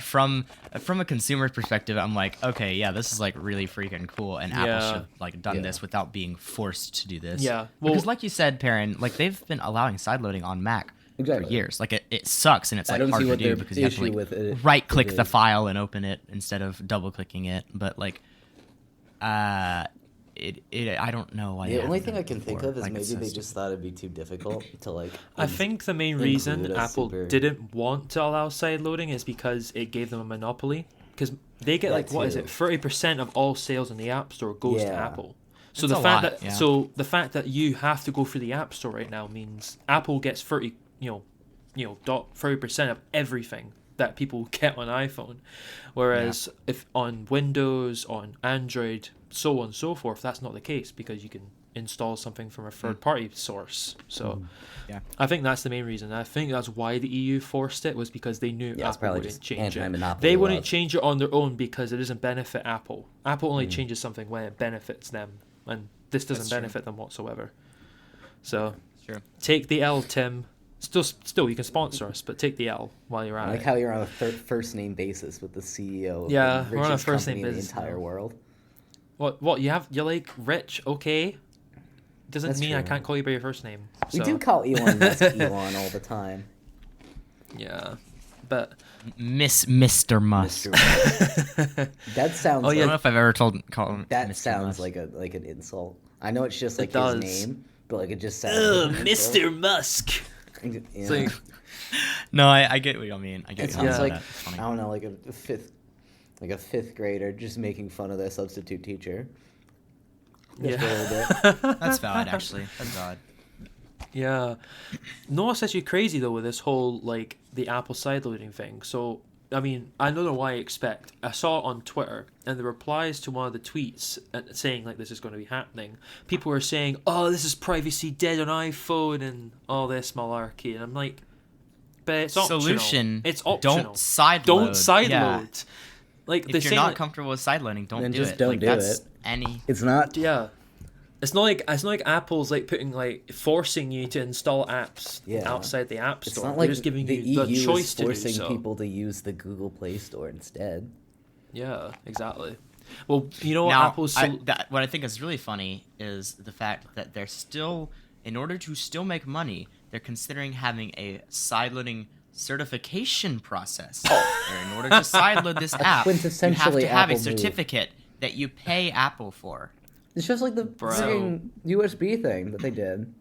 S1: from a consumer perspective, I'm like, okay, yeah, this is like really freaking cool, and Apple should have like done this without being forced to do this.
S2: Yeah,
S1: well, because like you said, Perrin, like they've been allowing sideloading on Mac for years. Like it sucks, and it's like hard to do because you have to like right click the file and open it instead of double clicking it. But like, I don't know why.
S3: The only thing I can think of is maybe they just thought it'd be too difficult to like.
S2: I think the main reason Apple didn't want to allow sideloading is because it gave them a monopoly. Because they get like what is it, 30% of all sales in the App Store goes to Apple. So the fact that you have to go through the App Store right now means Apple gets 30% of everything that people get on iPhone, whereas if on Windows, on Android, so on and so forth, that's not the case because you can install something from a third-party source. So I think that's the main reason. I think that's why the EU forced it, was because they knew Apple wouldn't change it. They wouldn't change it on their own because it doesn't benefit Apple. Apple only changes something when it benefits them, and this doesn't benefit them whatsoever. So take the L, Tim. Still, you can sponsor us, but take the L while you're at it.
S3: I like how you're on a first name basis with the CEO of
S2: the
S3: we're on a first name
S2: basis
S3: in the entire world.
S2: What you're like rich, okay? Doesn't mean I can't call you by your first name.
S3: We do call Elon Musk Elon all the time.
S2: Yeah, but
S1: Mr. Musk.
S3: That sounds.
S1: I don't know if I've ever called him.
S3: That
S1: Mr.
S3: sounds
S1: Musk.
S3: like an insult. I know it's just like his name, but like it just sounds. Like
S2: Mr. Musk.
S3: Yeah.
S2: Like,
S1: no, I get what you mean.
S3: It sounds like I don't know, like a fifth grader just making fun of their substitute teacher. Just a little bit.
S1: That's valid, actually. That's valid.
S2: Yeah. No, what's actually crazy though with this whole like the Apple sideloading thing. So I mean, I don't know what I expect. I saw it on Twitter, and the replies to one of the tweets saying like this is going to be happening. People were saying, "Oh, this is privacy dead on iPhone," and all this malarkey. And I'm like, but it's optional.
S1: Solution.
S2: It's optional.
S1: Don't sideload.
S2: Don't sideload.
S1: Yeah.
S2: Like
S1: if you're not comfortable with sideloading, don't do it.
S3: Don't do it. It's not.
S2: Yeah. It's not like Apple's like putting like forcing you to install apps outside the App Store.
S3: It's not like
S2: they're just giving
S3: the
S2: you the
S3: EU
S2: choice
S3: is
S2: to do
S3: forcing
S2: so.
S3: people to use the Google Play Store instead.
S2: Yeah, exactly. Well, you know what Apple's
S1: what I think is really funny is the fact that they're still, in order to still make money, they're considering having a sideloading certification process. In order to sideload this app, you have to have a certificate that you pay Apple for.
S3: It's just like the freaking USB thing that they did.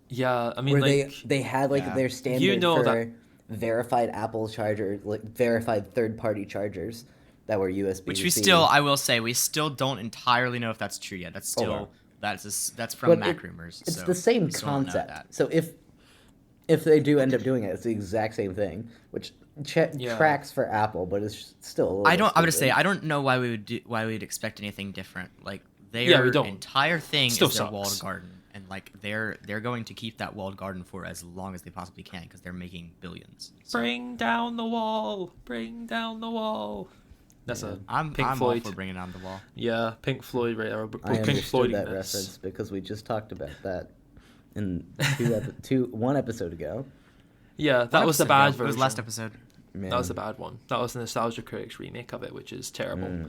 S2: Yeah, I mean,
S3: where they had like their standard for verified Apple charger, like verified third-party chargers that were USB.
S1: Which I will say, we still don't entirely know if that's true yet. That's still that's from Mac Rumors.
S3: It's the same concept. So if they do end up doing it, it's the exact same thing, which tracks for Apple, but it's still.
S1: I would say I don't know why we'd expect anything different. Like their entire thing is their walled garden, and like they're going to keep that walled garden for as long as they possibly can because they're making billions.
S2: So. Bring down the wall. Bring down the wall. That's
S1: I'm
S2: Pink Floyd.
S1: All for bringing down the wall.
S2: Yeah, Pink Floyd right there.
S3: I understood that reference because we just talked about that in one episode ago.
S2: Yeah, that was the bad version.
S1: It was last episode.
S2: Man. That was the bad one. That was the Nostalgia Critics remake of it, which is terrible.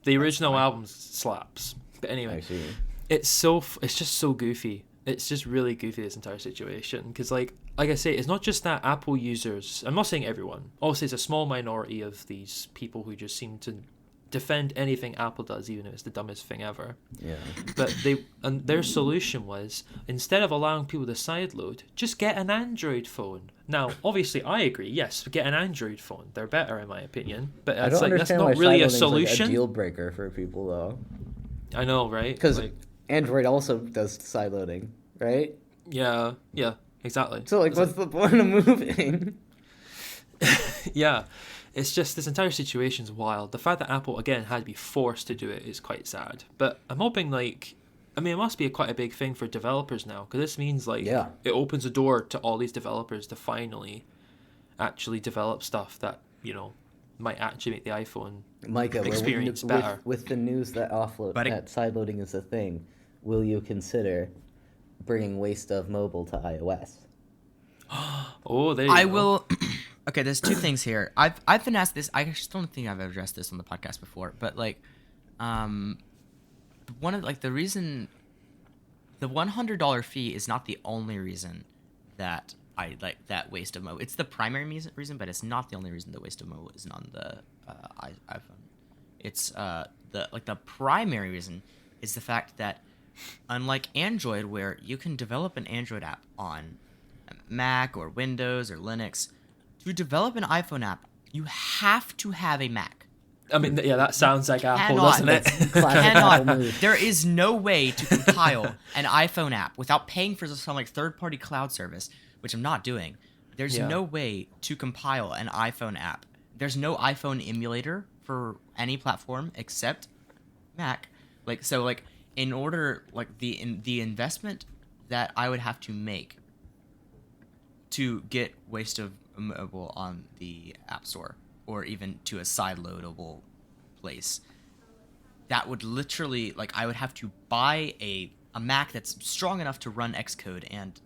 S2: The original album slaps. But anyway, it's just so goofy. It's just really goofy, this entire situation. Because like I say, it's not just that Apple users, I'm not saying everyone, obviously it's a small minority of these people who just seem to defend anything Apple does, even if it's the dumbest thing ever.
S3: Yeah.
S2: But their solution was, instead of allowing people to sideload, just get an Android phone. Now, obviously, I agree. Yes, get an Android phone. They're better, in my opinion. But it's like that's not really a solution.
S3: Like a deal breaker for people, though.
S2: I know, right?
S3: Because Android also does sideloading, right?
S2: Yeah. exactly.
S3: So like, what's the point of moving?
S2: Yeah, it's just this entire situation's wild. The fact that Apple again had to be forced to do it is quite sad. But I'm hoping like, I mean, it must be quite a big thing for developers now, because this means like it opens a door to all these developers to finally actually develop stuff that might actually make the iPhone experience better.
S3: With the news that that sideloading is a thing, will you consider bringing Waste of Mobile to iOS?
S2: Oh, there you go.
S1: I will. Okay, there's two things here. I've been asked this. I just don't think I've addressed this on the podcast before, but like, one of like the reason, the $100 fee is not the only reason that I like that Waste of Mobile. It's the primary reason, but it's not the only reason that Waste of Mobile isn't on the iPhone. It's the primary reason is the fact that unlike Android, where you can develop an Android app on Mac or Windows or Linux, to develop an iPhone app, you have to have a Mac.
S2: I mean, yeah, that sounds like Apple, doesn't it?
S1: There is no way to compile an iPhone app without paying for some like third-party cloud service, which I'm not doing. There's no way to compile an iPhone app. There's no iPhone emulator for any platform except Mac. In order, the investment that I would have to make to get Waste of Mobile on the App Store, or even to a side-loadable place, that would literally, I would have to buy a Mac that's strong enough to run Xcode and,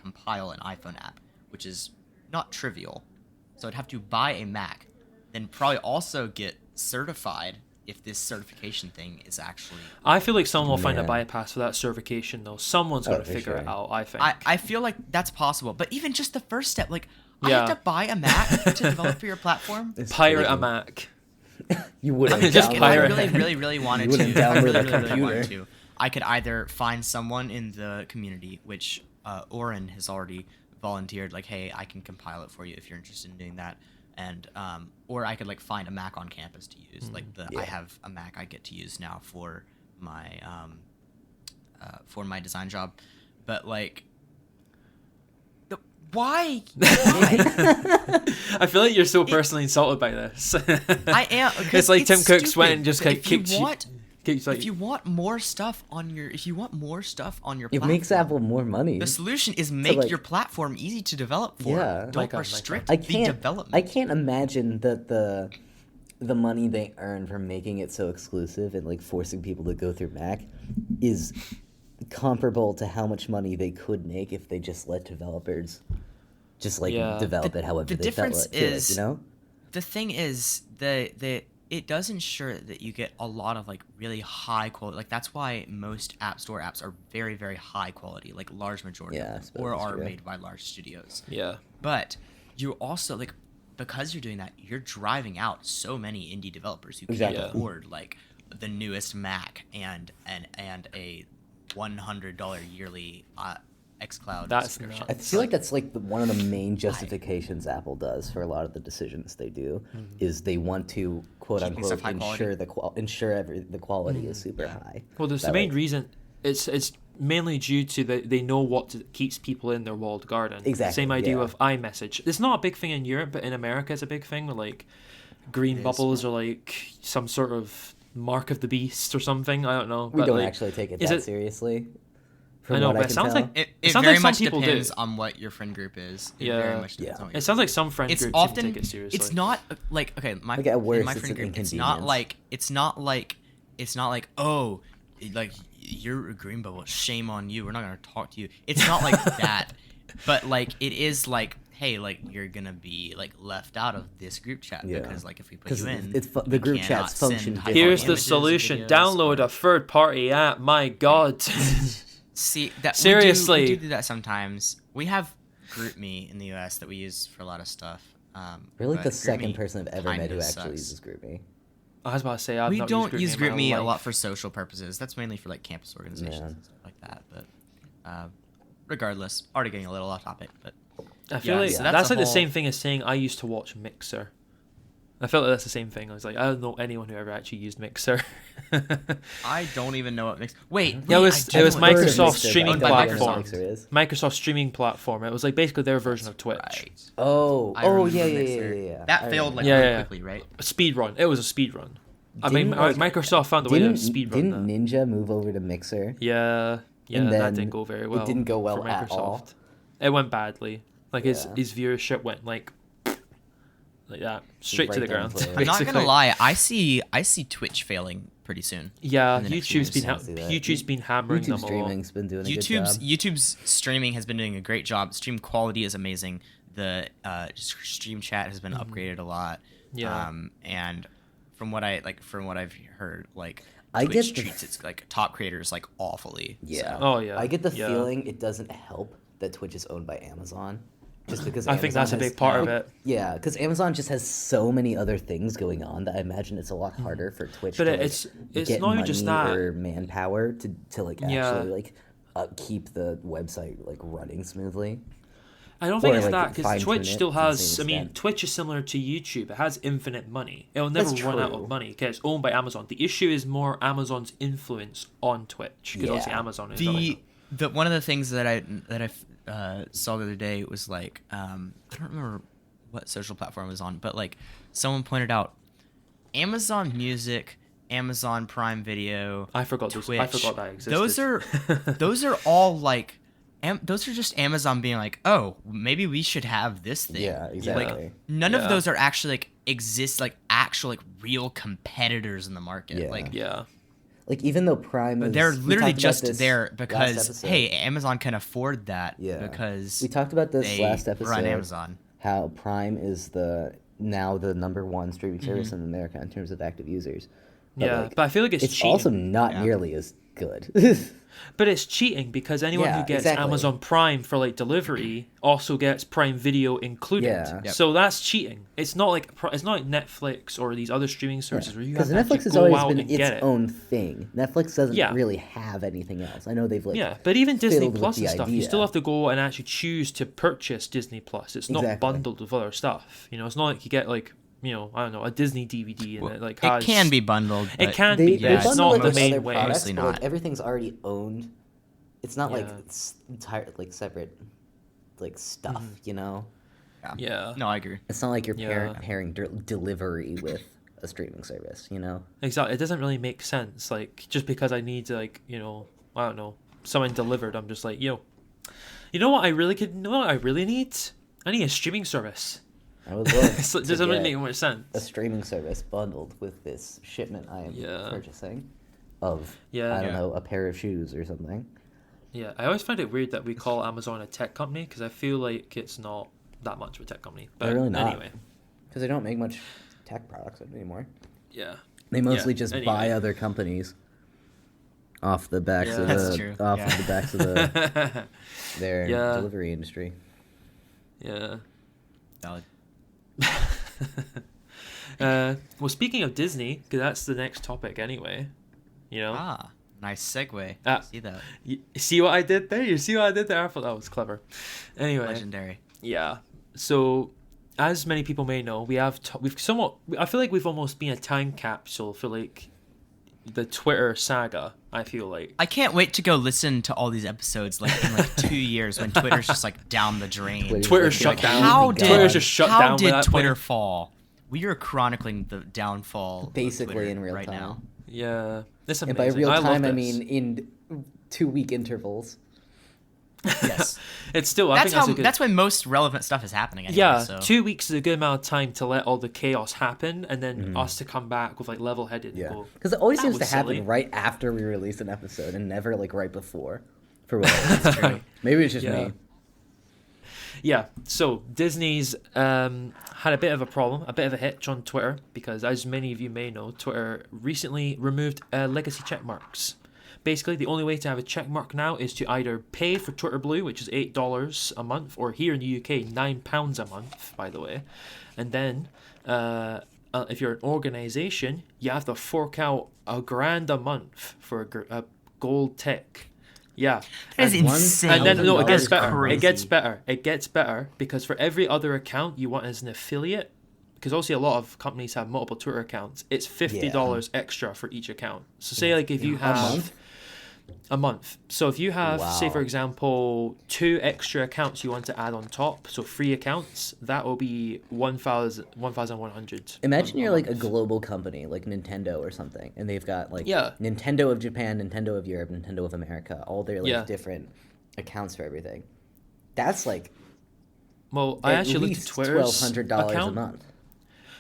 S1: compile an iPhone app, which is not trivial. So I'd have to buy a Mac, then probably also get certified if this certification thing is actually...
S2: I feel like someone will find a bypass for that certification, though. Someone's going to figure it out, I think.
S1: I feel like that's possible, but even just the first step, I have to buy a Mac to develop for your platform?
S2: Pirate a Mac.
S3: You wouldn't
S1: just pirate. I really wanted to. I could either find someone in the community, which Oren has already volunteered, hey, I can compile it for you if you're interested in doing that, and or I could find a Mac on campus to use. I have a Mac I get to use now for my design job, but why?
S2: I feel like you're so personally insulted by this.
S1: I am.
S2: It's like Tim Cook's went and just
S1: if you want more stuff on your platform,
S3: it makes Apple more money.
S1: The solution is make your platform easy to develop for.
S3: Yeah.
S1: Don't restrict the development.
S3: I can't imagine that the money they earn from making it so exclusive and forcing people to go through Mac is comparable to how much money they could make if they just let developers develop it however they felt like.
S1: The thing is it does ensure that you get a lot of really high quality. That's why most App Store apps are very, very high quality, large majority of them, or are made by large studios.
S2: Yeah.
S1: But you also because you're doing that, you're driving out so many indie developers who can't afford the newest Mac and a $100 yearly xCloud subscription.
S3: I feel like that's one of the main justifications Apple does for a lot of the decisions they do is they want to quote unquote ensure the quality is super high.
S2: Well, there's the main reason. It's mainly due to they know what keeps people in their walled garden.
S3: Exactly.
S2: Same idea with iMessage. It's not a big thing in Europe, but in America it's a big thing. Where green bubbles are some sort of mark of the beast or something. I don't know.
S3: We don't actually take it that seriously.
S2: I know, but it sounds like
S1: it very much depends on what your friend group is. It very much depends on what
S2: it sounds like some friend groups often take it seriously.
S1: It's not my friend group. It's not like oh, you're a green bubble. Shame on you. We're not gonna talk to you. It's not like that, but it is hey, you're gonna be left out of this group chat because if we put you in,
S3: the group chats function.
S2: Here's the solution: download a third-party app. My God.
S1: See that
S2: seriously,
S1: we do that sometimes. We have GroupMe in the US that we use for a lot of stuff.
S3: You're the second person I've ever met who actually uses GroupMe.
S2: I was about to say
S1: we don't use GroupMe a lot for social purposes. That's mainly for campus organizations and stuff like that. But regardless, already getting a little off topic. But
S2: I feel that's the same thing as saying I used to watch Mixer. I felt like that's the same thing. I was like, I don't know anyone who ever actually used Mixer.
S1: I don't even know what Mixer. Wait,
S2: yeah, it was Microsoft's streaming platform.
S1: Microsoft.
S2: Microsoft's streaming platform. It was like basically their version of Twitch.
S3: Right. Oh, yeah.
S1: That failed really quickly, right?
S2: A speed run. It was a speed run. Microsoft found a way to speed run that.
S3: Didn't Ninja move over to Mixer?
S2: Yeah, and that didn't go very well.
S3: It didn't go well
S2: for
S3: at
S2: Microsoft.
S3: all.
S2: It went badly. Like his viewership went like that, straight to the ground.
S1: I'm not gonna lie, I see Twitch failing pretty soon.
S2: Yeah, YouTube's been hammering them a lot.
S3: Streaming's been doing a good job.
S1: YouTube's streaming has been doing a great job. Stream quality is amazing. The stream chat has been upgraded a lot.
S2: Yeah.
S1: And from what I've heard, like
S3: I
S1: Twitch
S3: get
S1: treats its like top creators like awfully.
S3: Yeah.
S1: So.
S2: Oh yeah.
S3: I get the feeling it doesn't help that Twitch is owned by Amazon. Just because
S2: I think that's a big part of it.
S3: Yeah, because Amazon just has so many other things going on that I imagine it's a lot harder for Twitch to
S2: it's
S3: get
S2: not
S3: money
S2: even just that.
S3: or manpower to like actually like keep the website like running smoothly.
S2: I don't think it's that, because Twitch still has. I mean, Twitch is similar to YouTube. It has infinite money. It'll never run out of money because it's owned by Amazon. The issue is more Amazon's influence on Twitch, because obviously Amazon is
S1: the one of the things that I saw the other day was like I don't remember what social platform it was on, but like someone pointed out Amazon Music, Amazon Prime Video.
S2: I forgot
S1: Twitch,
S2: I forgot that existed.
S1: Those are all like. Those are just Amazon being like, oh, maybe we should have this thing.
S3: Yeah, exactly.
S1: Like, none of those are actually like actual like real competitors in the market.
S3: Yeah. Like even though Prime is,
S1: they're literally just there because hey, Amazon can afford that.
S3: Yeah.
S1: Because
S3: we talked about this last episode.
S1: Run Amazon.
S3: How Prime is now the number one streaming service in America in terms of active users.
S2: But I feel like it's cheating.
S3: also not nearly as good.
S2: But it's cheating because anyone who gets Amazon Prime for like delivery also gets Prime Video included.
S3: Yeah.
S1: Yep.
S2: So that's cheating. It's not like Netflix or these other streaming services where you have to
S3: Netflix has
S2: go
S3: always
S2: out
S3: been
S2: and
S3: its
S2: get it.
S3: own thing. Netflix doesn't really have anything else. I know they've like
S2: but even Disney Plus and
S3: the
S2: stuff, you still have to go and actually choose to purchase Disney Plus. It's not bundled with other stuff. You know, it's not like you get like, you know, I don't know, a Disney DVD and it like has...
S1: It can be bundled.
S2: It can be, but it's not the main way.
S3: Obviously not. Like, everything's already owned. It's not like it's entire like separate like stuff, you know?
S2: Yeah.
S1: No, I agree.
S3: It's not like you're pairing delivery with a streaming service, you know?
S2: Exactly. It doesn't really make sense. Like, just because I need to, like, you know, I don't know, someone delivered, I'm just like, you know what I really need? I need a streaming service.
S3: I would love
S2: it doesn't really make much sense.
S3: A streaming service bundled with this shipment I am purchasing of, I don't know, a pair of shoes or something.
S2: Yeah, I always find it weird that we call Amazon a tech company because I feel like it's not that much of a tech company. But
S3: they're really not.
S2: Anyway.
S3: Because they don't make much tech products anymore.
S2: Yeah.
S3: They mostly just buy other companies off the backs of the backs of their delivery industry.
S2: Yeah.
S1: Valid.
S2: Well, speaking of Disney, because that's the next topic anyway. You know.
S1: Nice segue. See that?
S2: You see what I did there? You see what I did there? I thought that was clever. Anyway.
S1: Legendary.
S2: Yeah. So, as many people may know, we've somewhat. I feel like we've almost been a time capsule for like the Twitter saga. I feel like.
S1: I can't wait to go listen to all these episodes like in like 2 years when Twitter's just like down the drain.
S2: Twitter's shut down.
S1: Twitter's just shut down. How did Twitter fall? We are chronicling the downfall.
S3: Basically in real time.
S1: Now.
S2: Yeah.
S3: And by real time, I mean in 2-week intervals.
S1: Yes.
S2: It's still...
S1: That's when most relevant stuff is happening anyway.
S2: Yeah,
S1: so.
S2: 2 weeks is a good amount of time to let all the chaos happen and then us to come back with like level-headed and go...
S3: Because it always seems to happen right after we release an episode and never like right before. For what?
S1: That's true.
S3: Maybe it's just me.
S2: Yeah, so Disney's had a bit of a problem, a bit of a hitch on Twitter, because as many of you may know, Twitter recently removed legacy check marks. Basically, the only way to have a check mark now is to either pay for Twitter Blue, which is $8 a month, or here in the UK, £9 a month, by the way. And then, if you're an organisation, you have to fork out $1,000 a month for a gold tick. Yeah.
S1: That is insane.
S2: And then, no, it gets better.
S1: Crazy.
S2: It gets better because for every other account you want as an affiliate, because obviously a lot of companies have multiple Twitter accounts, it's $50 extra for each account. So say like if you have a month. So if you have, say for example, 2 extra accounts you want to add on top, so 3 accounts, that will be 1,100.
S3: Imagine you're like a global company, like Nintendo or something, and they've got like Nintendo of Japan, Nintendo of Europe, Nintendo of America, all their like different accounts for everything. That's like
S2: I actually looked at Twitter's
S3: $1,200 a month.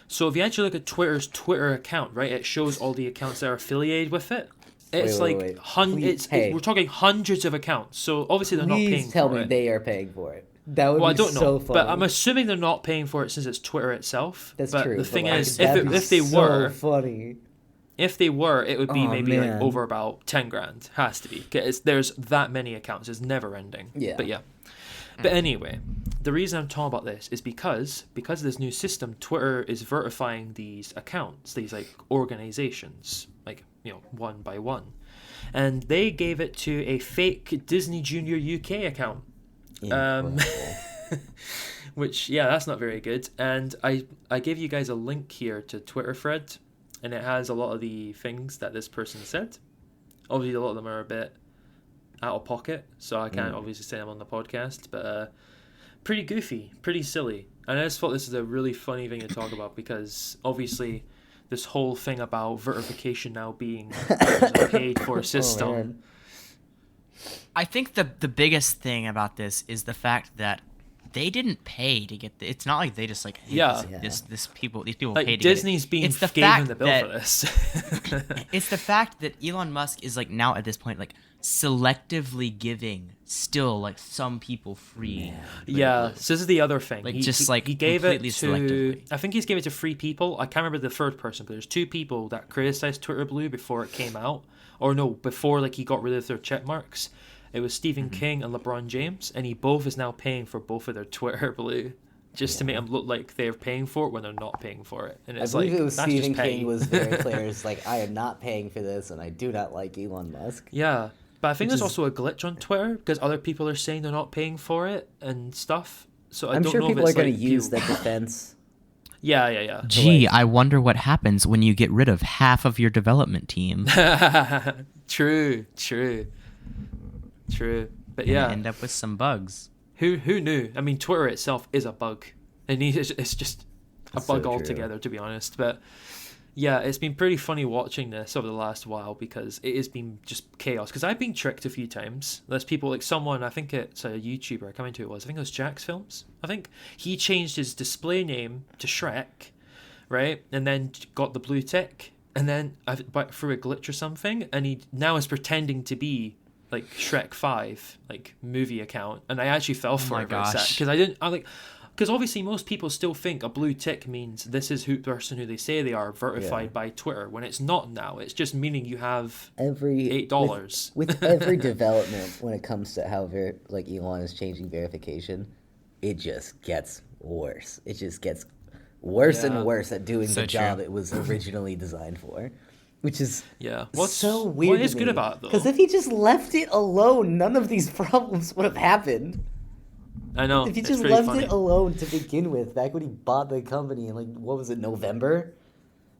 S2: So if you actually look at Twitter's Twitter account, right, it shows all the accounts that are affiliated with it. It's wait. We're talking hundreds of accounts. So obviously they're not paying for it.
S3: Please tell me they are paying for it. That would be
S2: I don't know,
S3: so funny.
S2: but I'm assuming they're not paying for it since it's Twitter itself.
S3: That's
S2: but
S3: true.
S2: The thing
S3: like,
S2: is, if they were,
S3: funny.
S2: If they were, it would be maybe like over about 10 grand. Has to be. There's that many accounts. It's never ending.
S3: Yeah.
S2: But yeah. But anyway, the reason I'm talking about this is because of this new system, Twitter is verifying these accounts, these like organizations, like, you know, one by one. And they gave it to a fake Disney Junior UK account. Which, that's not very good. And I gave you guys a link here to Twitter thread, and it has a lot of the things that this person said. Obviously, a lot of them are a bit out of pocket, so I can't obviously say them on the podcast, but pretty goofy, pretty silly. And I just thought this is a really funny thing to talk about, because obviously this whole thing about verification now being a paid for system.
S1: I think the biggest thing about this is the fact that they didn't pay to get it's not like they just like these people
S2: like
S1: paid to
S2: Disney's
S1: get it.
S2: It's being given the bill for this.
S1: It's the fact that Elon Musk is like now at this point like selectively giving still like some people free.
S2: So this is the other thing.
S1: Like
S2: he gave it to
S1: selectively.
S2: I think he's gave it to 3 people. I can't remember the third person, but there's 2 people that criticized Twitter Blue before it came out, or no, before like he got rid of their check marks. It was Stephen King and LeBron James, and he both is now paying for both of their Twitter Blue, just to make them look like they're paying for it when they're not paying for it. And it's
S3: I believe
S2: like,
S3: it was
S2: that's
S3: Stephen
S2: just
S3: King was very clear. It's like, I am not paying for this, and I do not like Elon Musk.
S2: Yeah, but I think there's also a glitch on Twitter because other people are saying they're not paying for it and stuff. So I'm
S3: sure people are going to use that defense.
S2: Yeah.
S1: Gee, I wonder what happens when you get rid of half of your development team.
S2: True. But
S1: end up with some bugs.
S2: Who knew? I mean, Twitter itself is a bug, and it's just a bug altogether, to be honest. But yeah, it's been pretty funny watching this over the last while because it has been just chaos. Because I've been tricked a few times. There's people like someone, I think it's a YouTuber, I can't remember who it was. I think it was Jack's Films. I think he changed his display name to Shrek, right, and then got the blue tick, and then through a glitch or something, and he now is pretending to be like Shrek 5 like movie account, and I actually fell for it because obviously most people still think a blue tick means this is who person who they say they are verified by Twitter, when it's not now. It's just meaning you have $8
S3: with every development when it comes to how like Elon is changing verification. It just gets worse. It just gets worse and worse at doing the job it was originally designed for. Which is so weird.
S2: What is good about it, though?
S3: Because if he just left it alone, none of these problems would have happened.
S2: I know.
S3: If he just left it alone to begin with, back when he bought the company in, like, what was it, November?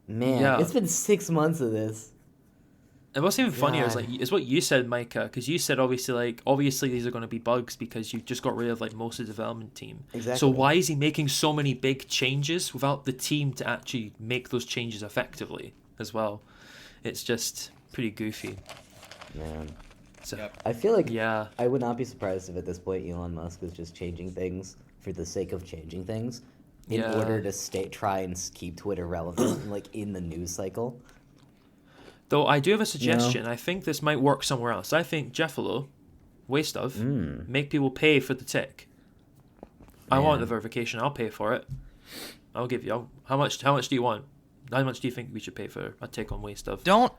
S3: Man, it's been 6 months of this.
S2: And what's even funnier is what you said, Micah, because you said obviously these are going to be bugs because you just got rid of like most of the development team.
S3: Exactly.
S2: So why is he making so many big changes without the team to actually make those changes effectively as well? It's just pretty goofy.
S3: Man.
S2: So,
S3: I feel like I would not be surprised if at this point Elon Musk is just changing things for the sake of changing things in order to try and keep Twitter relevant like in the news cycle.
S2: Though I do have a suggestion. I think this might work somewhere else. I think Jeffalo, waste of, make people pay for the tick. I want the verification. I'll pay for it. I'll give you. How much do you want? How much do you think we should pay for a take on waste of?
S1: Don't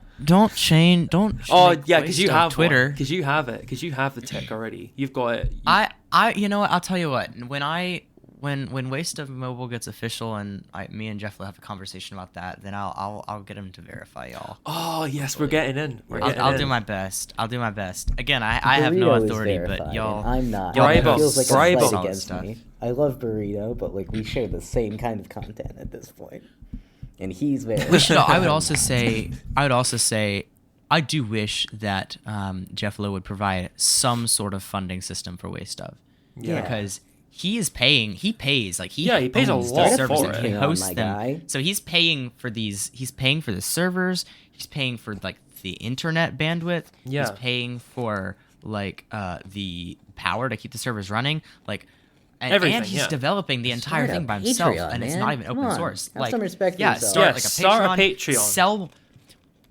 S1: change.
S2: Because you have
S1: Twitter.
S2: Because you have it. Because you have the tech already. You've got it.
S1: You know what? I'll tell you what. When when Waste of Mobile gets official and me and Jeff will have a conversation about that, then I'll get him to verify y'all.
S2: Oh yes, we're getting in.
S1: I'll do my best. Again, I have no authority, but y'all.
S3: I'm not.
S2: Bribe
S3: it feels like a
S2: us.
S3: slight against me. I love Burrito, but like we share the same kind of content at this point, and he's very.
S1: I would also say, I do wish that Jeff Lowe would provide some sort of funding system for Waste of.
S3: Yeah.
S1: Because he pays like he
S2: pays a lot for it.
S1: He hosts them.
S3: Guy.
S1: So he's paying for these. He's paying for the servers. He's paying for like the internet bandwidth.
S2: Yeah.
S1: He's paying for like the power to keep the servers running. Like. And he's developing the entire thing by himself, and it's not even open source.
S3: Have some respect for yourself.
S1: Start a Patreon.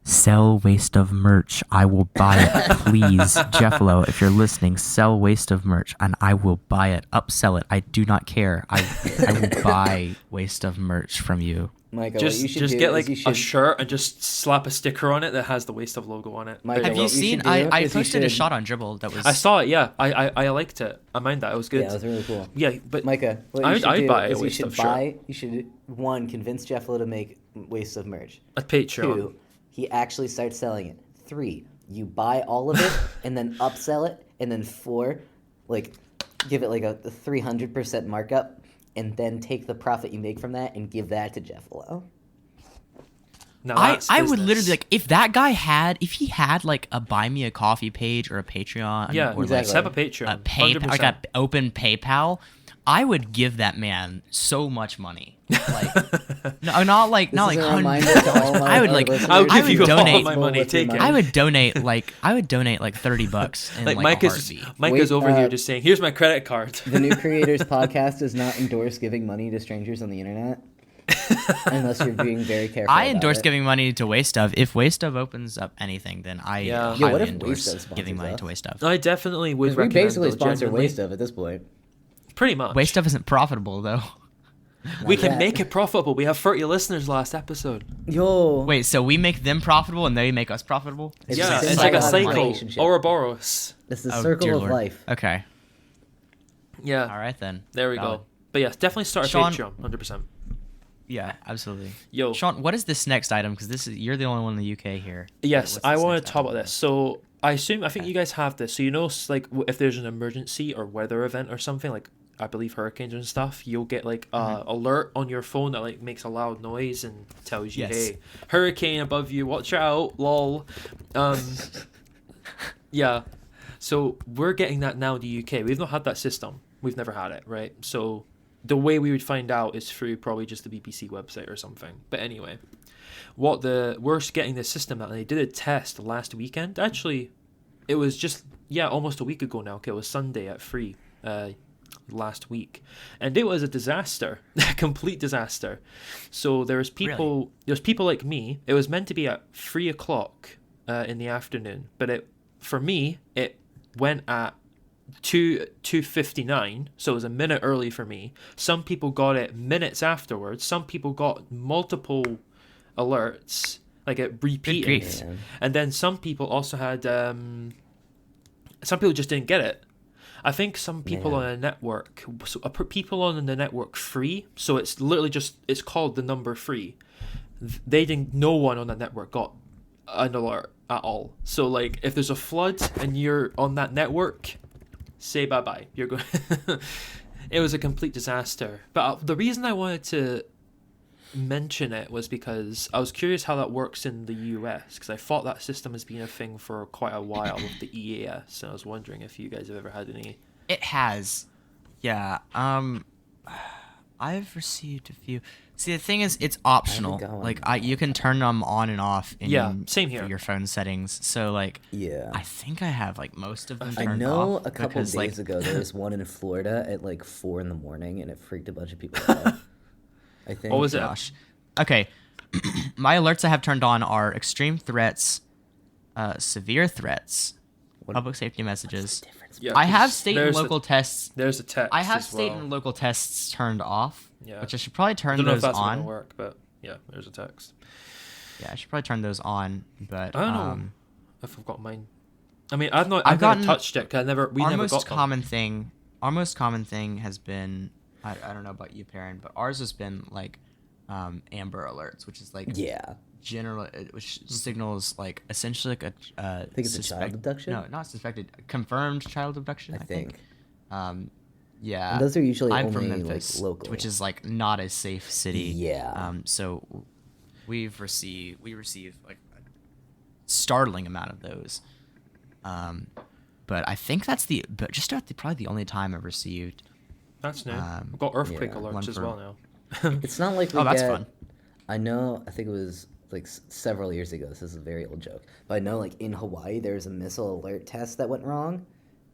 S1: Sell Waste of merch. I will buy it, please, Jeff Lowe. If you're listening, sell Waste of merch, and I will buy it. Upsell it. I do not care. I will buy Waste of merch from you.
S3: Michael,
S2: just get like a shirt and just slap a sticker on it that has the Waste of logo on it.
S1: Michael, have you seen? I posted a shot on Dribble that was.
S2: I saw it. Yeah, I liked it. I mind that. It was good.
S3: Yeah, it was really cool.
S2: Yeah, but
S3: Micah,
S2: I'd buy a Waste of shirt.
S3: You should convince Jeff Lowe to make Waste of merch.
S2: A Patreon.
S3: 2, he actually starts selling it. 3, you buy all of it and then upsell it, and then 4, like give it like a 300% markup. And then take the profit you make from that and give that to Jeff Lowe.
S1: I would literally like if he had like a buy me a coffee page or a Patreon, or
S2: exactly. Set up a Patreon,
S1: like an open PayPal. I would give that man so much money. Like, not like hundreds. I would donate
S2: my money. Take it.
S1: I would donate like $30 in like
S2: Micah's over here just saying, "Here's my credit card."
S3: The New Creators Podcast does not endorse giving money to strangers on the internet, unless you're being very careful.
S1: I endorse giving money to Waste of. If Waste of opens up anything, then I highly endorse giving money to Waste of.
S2: I definitely would.
S3: We basically sponsor Waste of at this point.
S2: Pretty much.
S1: Waste of isn't profitable though.
S2: We can make it profitable. We have 30 listeners last episode.
S3: Yo.
S1: Wait, so we make them profitable and they make us profitable?
S2: It's like a cycle. Ouroboros.
S3: It's the circle of life.
S1: Okay.
S2: Yeah.
S1: All right then.
S2: There we go. But yeah, definitely start a Patreon, 100%.
S1: Yeah, absolutely.
S2: Yo,
S1: Sean, what is this next item? Because you're the only one in the UK here.
S2: Yes, I want to talk about this. So I think you guys have this. So like if there's an emergency or weather event or something, like I believe hurricanes and stuff, you'll get like alert on your phone that like makes a loud noise and tells you, hey, hurricane above you, watch out, lol. Yeah. So we're getting that now in the UK. We've not had that system. We've never had it, right? So the way we would find out is through probably just the BBC website or something. But anyway, we're getting this system out, and they did a test last weekend. Actually, it was just almost a week ago now. Okay, it was Sunday at 3. Last week, and it was a disaster, a complete disaster. So there's people like me. It was meant to be at 3:00 in the afternoon, but for me it went at 2:59, so it was a minute early for me. Some people got it minutes afterwards. Some people got multiple alerts, like it repeated, and then some people also had some people just didn't get it. I think some people on a network, people on the network 3, so it's literally it's called the number 3. No one on the network got an alert at all. So like if there's a flood and you're on that network, say bye-bye. You're going. It was a complete disaster. But the reason I wanted to mention it was because I was curious how that works in the US, because I thought that system has been a thing for quite a while with the EAS, and I was wondering if you guys have ever had any.
S1: It has, yeah. I've received a few. See, the thing is, it's optional. Like you can turn them on and off in
S2: same here.
S1: your phone settings. So like, I think I have like most of them turned off.
S3: I know a couple of days ago there was one in Florida at like 4 a.m. and it freaked a bunch of people out. I think.
S2: What was it?
S1: Gosh. Okay. My alerts I have turned on are extreme threats, severe threats, public safety messages.
S3: Yeah,
S1: I have state and local tests.
S2: There's a text.
S1: I have state and local tests turned off, which I should probably turn
S2: those on. I don't know if that's
S1: on.
S2: Gonna work, but yeah, there's a text.
S1: Yeah, I should probably turn those on, but
S2: I don't know if I've got mine. I mean, I've never touched it because we never got them.
S1: Our most common thing has been I don't know about you, Perrin, but ours has been like Amber Alerts, which is like general, which signals like essentially like
S3: I think it's a child abduction.
S1: No, not suspected, confirmed child abduction. I think. Yeah.
S3: And those are usually
S1: I'm
S3: only
S1: from Memphis,
S3: like local,
S1: which is like not a safe city.
S3: Yeah.
S1: So we receive like a startling amount of those. But I think that's probably the only time I've received.
S2: That's new. We've got earthquake alerts as well now.
S3: It's not like
S1: that's fun.
S3: I think it was like several years ago. This is a very old joke, but I know like in Hawaii there was a missile alert test that went wrong,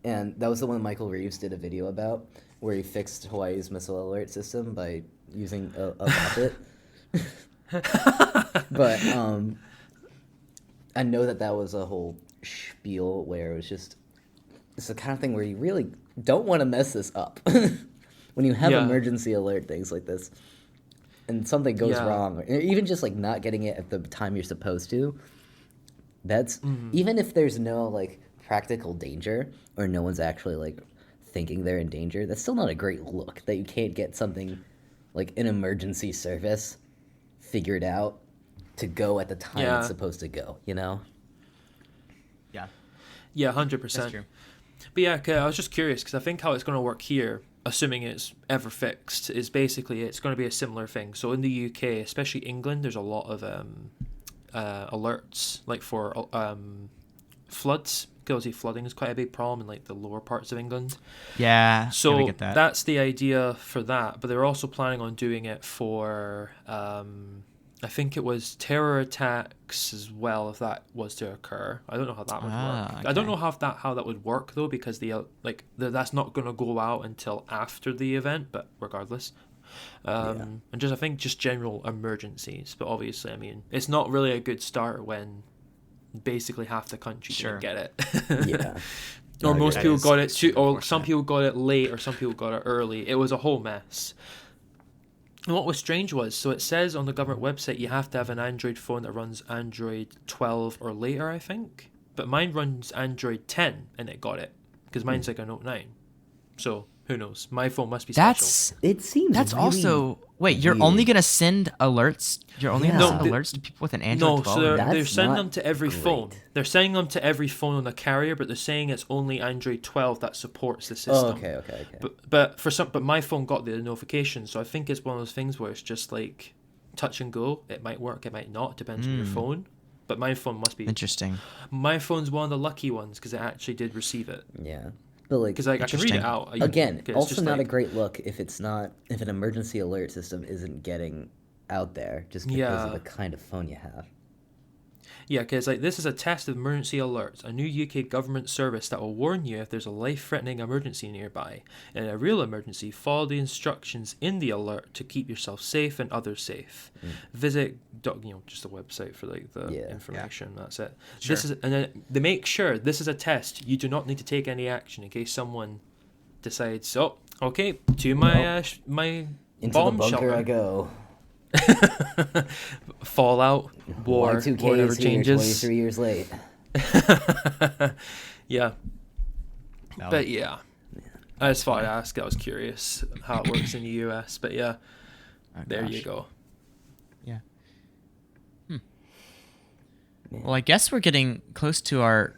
S3: and that was the one Michael Reeves did a video about, where he fixed Hawaii's missile alert system by using a puppet. But I know that was a whole spiel where it was just, it's the kind of thing where you really don't want to mess this up. When you have emergency alert things like this and something goes wrong, or even just like not getting it at the time you're supposed to, that's even if there's no like practical danger or no one's actually like thinking they're in danger, that's still not a great look that you can't get something like an emergency service figured out to go at the time it's supposed to go, you know?
S2: Yeah, 100%. But yeah, I was just curious because I think how it's going to work here, assuming it's ever fixed, is basically it's going to be a similar thing. So in the UK, especially England, there's a lot of alerts like for floods. Because flooding is quite a big problem in like the lower parts of England.
S1: Yeah,
S2: so
S1: we get that.
S2: That's the idea for that. But they're also planning on doing it for I think it was terror attacks as well, if that was to occur. I don't know how that would work.
S1: Okay.
S2: I don't know how that would work though, because that's not going to go out until after the event. But regardless, and I think general emergencies. But obviously, I mean, it's not really a good start when basically half the country didn't get it. Or most people got it too, or some people got it late, or some people got it early. It was a whole mess. And what was strange was, so it says on the government website you have to have an Android phone that runs Android 12 or later, I think. But mine runs Android 10, and it got it, because mine's like a Note 9. So who knows? My phone must be special.
S3: It seems
S1: that's
S3: really
S1: also wait. You're only gonna send alerts. You're only gonna send alerts to people with an Android 12.
S2: No, so they're sending them to every phone. They're sending them to every phone on the carrier, but they're saying it's only Android 12 that supports the system.
S3: Oh, okay.
S2: But my phone got the notification, so I think it's one of those things where it's just like touch and go. It might work, it might not. Depends on your phone. But my phone must be
S1: interesting.
S2: My phone's one of the lucky ones because it actually did receive it.
S3: Yeah. But like,
S2: because I can read it out
S3: again. Also, not a great look if an emergency alert system isn't getting out there just because of the kind of phone you have.
S2: Yeah, because like this is a test of emergency alerts, a new UK government service that will warn you if there's a life-threatening emergency nearby. In a real emergency, follow the instructions in the alert to keep yourself safe and others safe. Visit, just the website for like the information. That's it.
S1: Sure.
S2: And then they make sure this is a test. You do not need to take any action in case someone decides, okay, to my my
S3: into
S2: bomb
S3: the bunker
S2: shelter
S3: I go.
S2: Fallout, war,
S3: Y2K
S2: whatever
S3: is here,
S2: changes.
S3: 23 years late.
S2: Yeah. But yeah. I just thought I'd ask. I was curious how it works in the US. But yeah, there you go.
S1: Yeah. Well, I guess we're getting close to our...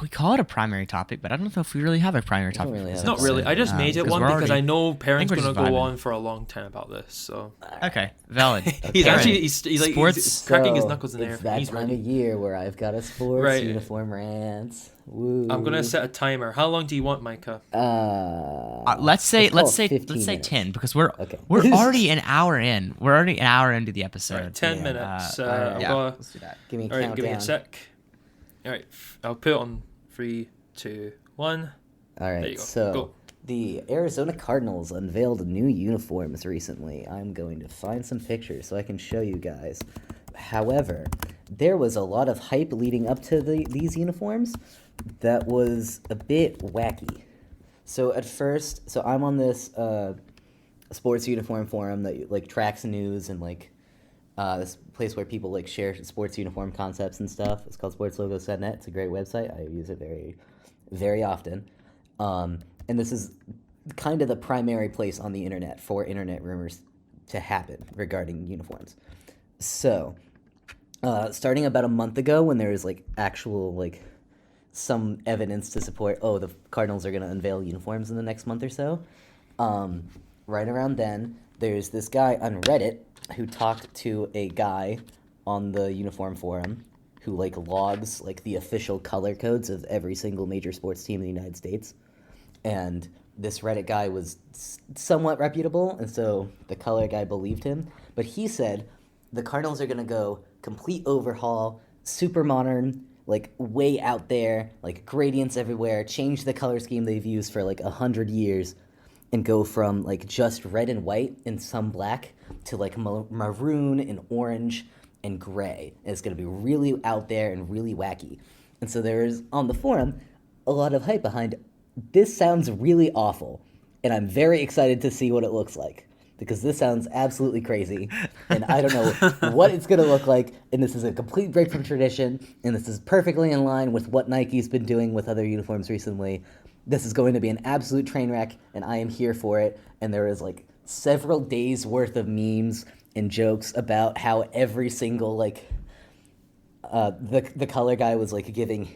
S1: we call it a primary topic, but I don't know if we really have a primary topic.
S3: It's
S2: not really. I just made it one because I know Perrin's going to go on for a long time about this. So
S1: okay, valid.
S2: He's cracking his knuckles in there.
S3: It's that time of year where I've got a sports uniform rant. Woo.
S2: I'm gonna set a timer. How long do you want, Micah?
S1: Let's say 10 because we're already an hour in. We're already an hour into the episode.
S2: Right, 10 minutes.
S1: Let's do that.
S3: Give me a countdown.
S2: Give me a sec. All right, I'll put it on 3, 2, 1.
S3: All right,
S2: there you go.
S3: So
S2: go.
S3: The Arizona Cardinals unveiled new uniforms recently. I'm going to find some pictures so I can show you guys. However, there was a lot of hype leading up to these uniforms that was a bit wacky. So at first, I'm on this sports uniform forum that like tracks news and like this place where people like share sports uniform concepts and stuff. It's called sportslogos.net. It's a great website. I use it very, very often. And this is kind of the primary place on the internet for internet rumors to happen regarding uniforms. So, starting about a month ago, when there was like actual like some evidence to support, the Cardinals are going to unveil uniforms in the next month or so. Right around then, there's this guy on Reddit who talked to a guy on the uniform forum who like logs like the official color codes of every single major sports team in the United States. And this Reddit guy was somewhat reputable, and so the color guy believed him. But he said the Cardinals are going to go complete overhaul, super modern, like way out there, like gradients everywhere, change the color scheme they've used for like 100 years, and go from like just red and white and some black to like maroon and orange and gray. And it's going to be really out there and really wacky. And so there's, on the forum, a lot of hype behind, this sounds really awful, and I'm very excited to see what it looks like, because this sounds absolutely crazy, and I don't know what it's going to look like, and this is a complete break from tradition, and this is perfectly in line with what Nike's been doing with other uniforms recently. This is going to be an absolute train wreck, and I am here for it. And there is like several days worth of memes and jokes about how every single like the color guy was like giving,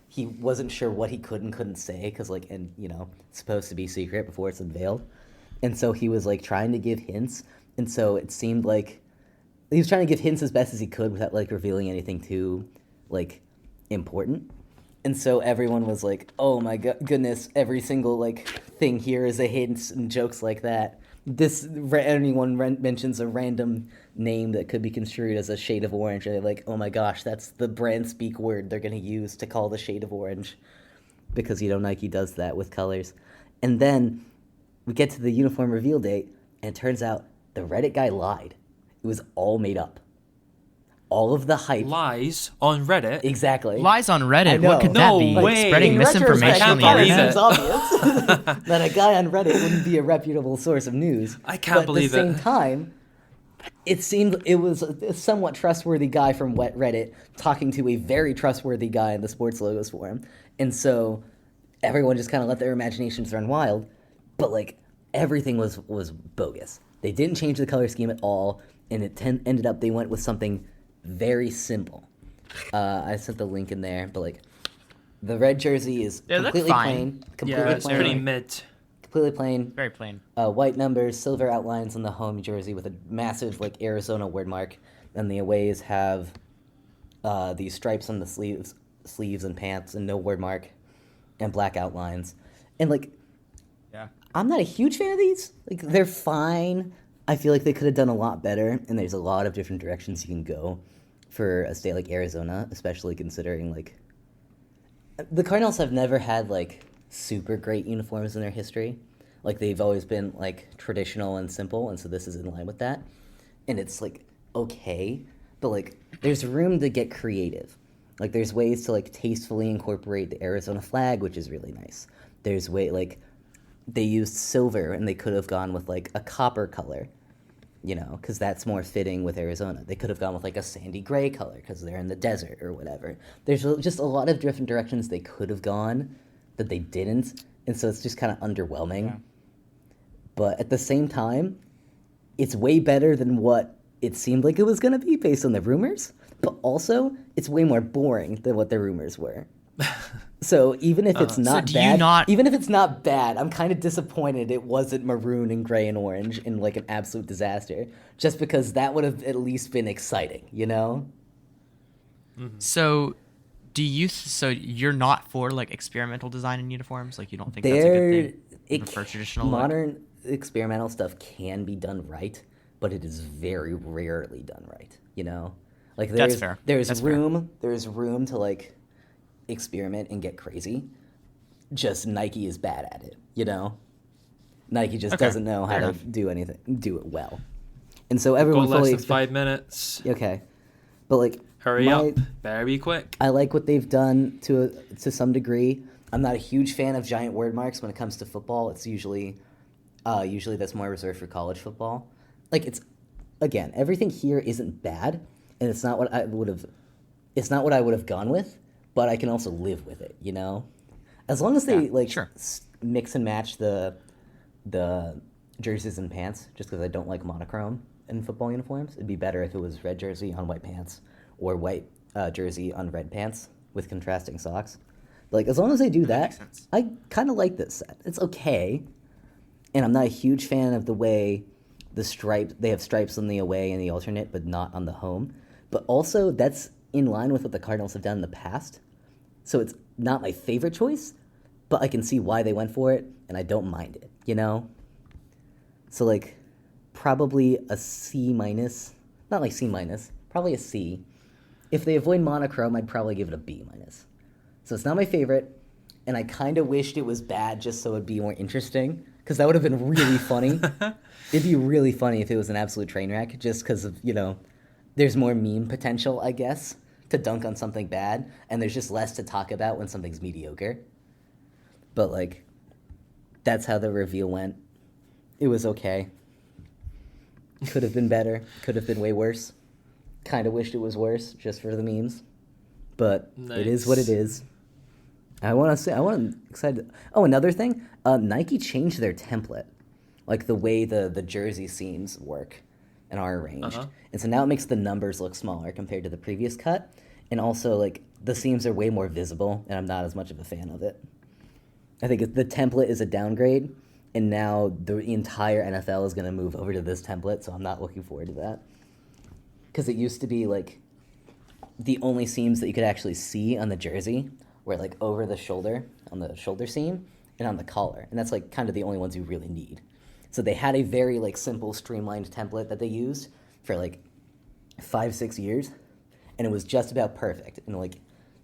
S3: he wasn't sure what he could and couldn't say because like, and you know, it's supposed to be secret before it's unveiled, and so he was like trying to give hints, and so it seemed like he was trying to give hints as best as he could without like revealing anything too like important. And so everyone was like, oh my goodness, every single like thing here is a hint and jokes like that. Anyone mentions a random name that could be construed as a shade of orange, and they're like, oh my gosh, that's the brand speak word they're going to use to call the shade of orange. Because, you know, Nike does that with colors. And then we get to the uniform reveal date, and it turns out the Reddit guy lied. It was all made up. All of the hype.
S2: Lies on Reddit?
S3: Exactly.
S1: Lies on Reddit? What could
S2: no
S1: that be?
S2: Way.
S1: Spreading misinformation on the internet?
S3: It's obvious that a guy on Reddit wouldn't be a reputable source of news.
S2: I can't believe it.
S3: At the same time, it seemed it was a somewhat trustworthy guy from Reddit talking to a very trustworthy guy in the Sports Logos forum. And so everyone just kind of let their imaginations run wild. But, like, everything was bogus. They didn't change the color scheme at all, and it ended up they went with something very simple. I sent the link in there, but like the red jersey is completely plain.
S2: It's pretty mid.
S3: Completely plain.
S1: Very plain.
S3: White numbers, silver outlines on the home jersey with a massive like Arizona word mark. And the aways have these stripes on the sleeves and pants, and no word mark, and black outlines. And like,
S1: yeah,
S3: I'm not a huge fan of these. Like, they're fine. I feel like they could have done a lot better, and there's a lot of different directions you can go for a state like Arizona, especially considering, like, the Cardinals have never had, like, super great uniforms in their history. Like, they've always been, like, traditional and simple, and so this is in line with that. And it's, like, okay, but, like, there's room to get creative. Like, there's ways to, like, tastefully incorporate the Arizona flag, which is really nice. There's they used silver, and they could have gone with, like, a copper color, you know, because that's more fitting with Arizona. They could have gone with, like, a sandy gray color because they're in the desert or whatever. There's just a lot of different directions they could have gone that they didn't, and so it's just kind of underwhelming. Yeah. But at the same time, it's way better than what it seemed like it was going to be based on the rumors, but also it's way more boring than what the rumors were. So even if it's not bad, even if it's not bad, I'm kind of disappointed it wasn't maroon and gray and orange and like an absolute disaster, just because that would have at least been exciting, you know?
S1: Mm-hmm. So so you're not for like experimental design in uniforms? Like, you don't think that's a good thing for traditional
S3: modern experimental stuff can be done right, but it is very rarely done right, you know? Like,
S1: that's fair.
S3: There's room to like experiment and get crazy. Just Nike is bad at it, you know? Nike just doesn't know how to do it well. And so everyone
S2: less than 5 minutes.
S3: Okay. But like,
S2: hurry up. Better be quick.
S3: I like what they've done to some degree. I'm not a huge fan of giant word marks when it comes to football. It's usually that's more reserved for college football. Like, it's, again, everything here isn't bad, and it's not what I would have gone with, but I can also live with it, you know? As long as they mix and match the the jerseys and pants, just because I don't like monochrome in football uniforms. It'd be better if it was red jersey on white pants, or white jersey on red pants with contrasting socks. Like, as long as they do that, I kind of like this set. It's okay, and I'm not a huge fan of the way they have stripes on the away and the alternate, but not on the home. But also, that's in line with what the Cardinals have done in the past. So it's not my favorite choice, but I can see why they went for it, and I don't mind it, you know? So, like, probably a C-. Not like C-, probably a C. If they avoid monochrome, I'd probably give it a B-. So it's not my favorite, and I kind of wished it was bad just so it'd be more interesting, because that would have been really funny. It'd be really funny if it was an absolute train wreck, just because of, there's more meme potential, I guess, to dunk on something bad, and there's just less to talk about when something's mediocre. But, like, that's how the reveal went. It was okay. Could have been better. Could have been way worse. Kind of wished it was worse, just for the memes. But It is what it is. I'm excited. Oh, another thing. Nike changed their template. Like, the way the jersey seams work and are arranged. Uh-huh. And so now it makes the numbers look smaller compared to the previous cut. And also, like, the seams are way more visible, and I'm not as much of a fan of it. I think the template is a downgrade, and now the entire NFL is going to move over to this template, so I'm not looking forward to that. Because it used to be, like, the only seams that you could actually see on the jersey were, like, over the shoulder, on the shoulder seam, and on the collar. And that's, like, kind of the only ones you really need. So they had a very, like, simple, streamlined template that they used for, like, 5-6 years, and it was just about perfect. And, like,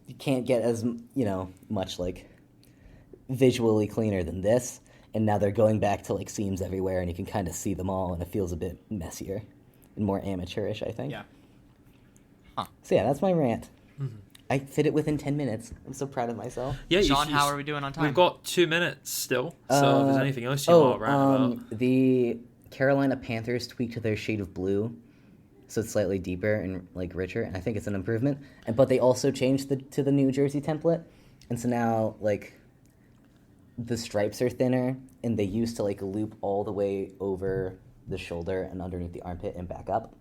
S3: you can't get as, much, like, visually cleaner than this. And now they're going back to, like, seams everywhere, and you can kind of see them all, and it feels a bit messier and more amateurish, I think.
S1: Yeah. Huh.
S3: So, yeah, that's my rant. Mm-hmm. I fit it within 10 minutes. I'm so proud of myself.
S1: Yeah, Sean, how are we doing on time?
S2: We've got 2 minutes still, so if there's anything else you want to rant about.
S3: The Carolina Panthers tweaked their shade of blue, so it's slightly deeper and, like, richer, and I think it's an improvement. But they also changed to the New Jersey template, and so now, like, the stripes are thinner, and they used to, like, loop all the way over the shoulder and underneath the armpit and back up,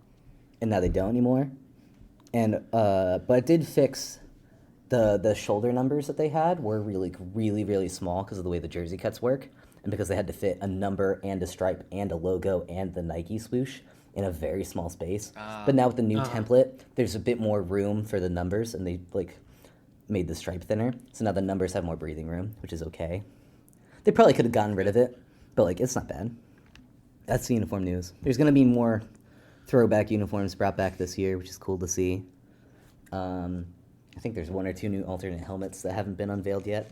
S3: and now they don't anymore. And but it did fix the shoulder numbers that they had were really, really, really small because of the way the jersey cuts work, and because they had to fit a number and a stripe and a logo and the Nike swoosh in a very small space. But now with the new template, there's a bit more room for the numbers, and they, like, made the stripe thinner, so now the numbers have more breathing room, which is okay. They probably could have gotten rid of it, but, like, it's not bad. That's the uniform news. There's going to be more throwback uniforms brought back this year, which is cool to see. I think there's 1 or 2 new alternate helmets that haven't been unveiled yet,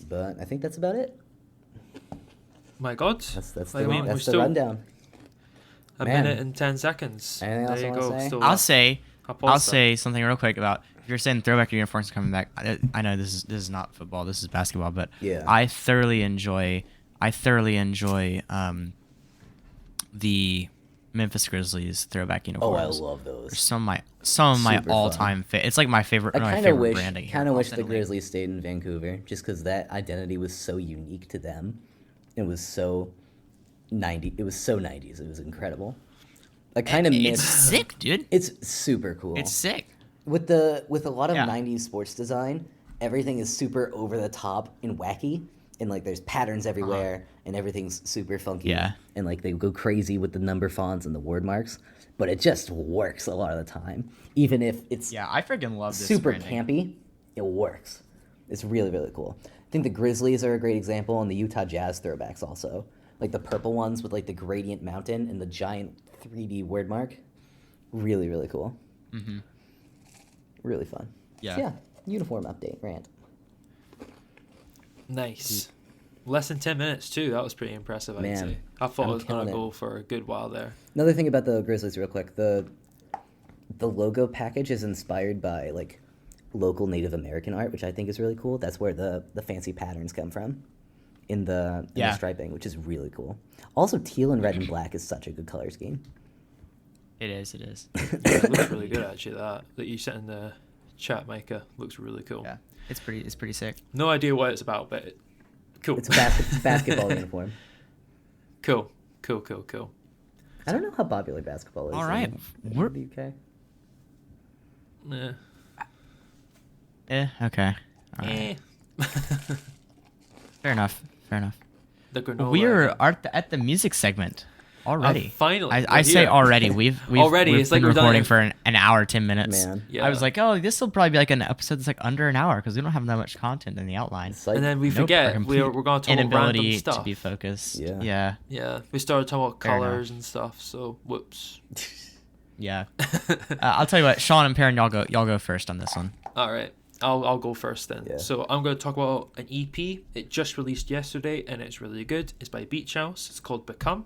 S3: but I think that's about it.
S2: My God.
S3: That's the rundown.
S2: A minute and 10 seconds.
S3: Anything else
S2: there
S3: you want
S1: to say? I'll say something real quick about, if you're saying throwback uniforms coming back, I know this is not football, this is basketball, but
S3: yeah.
S1: I thoroughly enjoy the Memphis Grizzlies throwback uniforms.
S3: Oh, I love those.
S1: Some of my all-time fit. It's like my favorite.
S3: I kind of wish the Grizzlies stayed in Vancouver, just because that identity was so unique to them. It was so 90. It was so 90s. It was incredible. I kind of miss.
S1: It's sick, dude.
S3: It's super cool.
S1: It's sick.
S3: With a lot of 90s sports design, everything is super over the top and wacky, and, like, there's patterns everywhere, and everything's super funky.
S1: Yeah.
S3: And, like, they go crazy with the number fonts and the word marks, but it just works a lot of the time. Even if it's
S1: I freaking love this
S3: super
S1: branding.
S3: campy, it works. It's really, really cool. I think the Grizzlies are a great example, and the Utah Jazz throwbacks also. Like, the purple ones with, like, the gradient mountain and the giant 3D word mark. Really, really cool.
S1: Mm-hmm.
S3: Really fun.
S1: Yeah.
S3: So, yeah, uniform update, rant.
S2: Nice. Less than 10 minutes, too. That was pretty impressive, I'd say. I thought it was going to go for a good while there.
S3: Another thing about the Grizzlies, real quick. The logo package is inspired by, like, local Native American art, which I think is really cool. That's where the fancy patterns come from in the striping, which is really cool. Also, teal and red and black is such a good color scheme.
S1: It is.
S2: Yeah, it looks really good, actually. That you sent in the chat, Micah, looks really cool.
S1: Yeah, it's pretty sick.
S2: No idea what it's about, but cool.
S3: It's a basketball uniform.
S2: Cool.
S3: I don't know how popular basketball is.
S1: All right.
S3: In the UK.
S1: Okay. All right. Fair enough.
S2: The granola.
S1: We're at the music segment already.
S2: Finally,
S1: I say already. We've
S2: already.
S1: It's been recording for an hour, 10 minutes.
S3: Man.
S2: Yeah.
S1: I was like, oh, this will probably be like an episode that's like under an hour because we don't have that much content in the outline.
S3: Like,
S2: and then we forget we're going to talk about random stuff.
S1: To be focused.
S3: Yeah.
S2: Yeah. We started talking about colors and stuff. So whoops.
S1: Yeah. I'll tell you what, Sean and Perrin, y'all go first on this one.
S2: All right. I'll go first then.
S3: Yeah.
S2: So I'm going to talk about an EP. It just released yesterday and it's really good. It's by Beach House. It's called Become.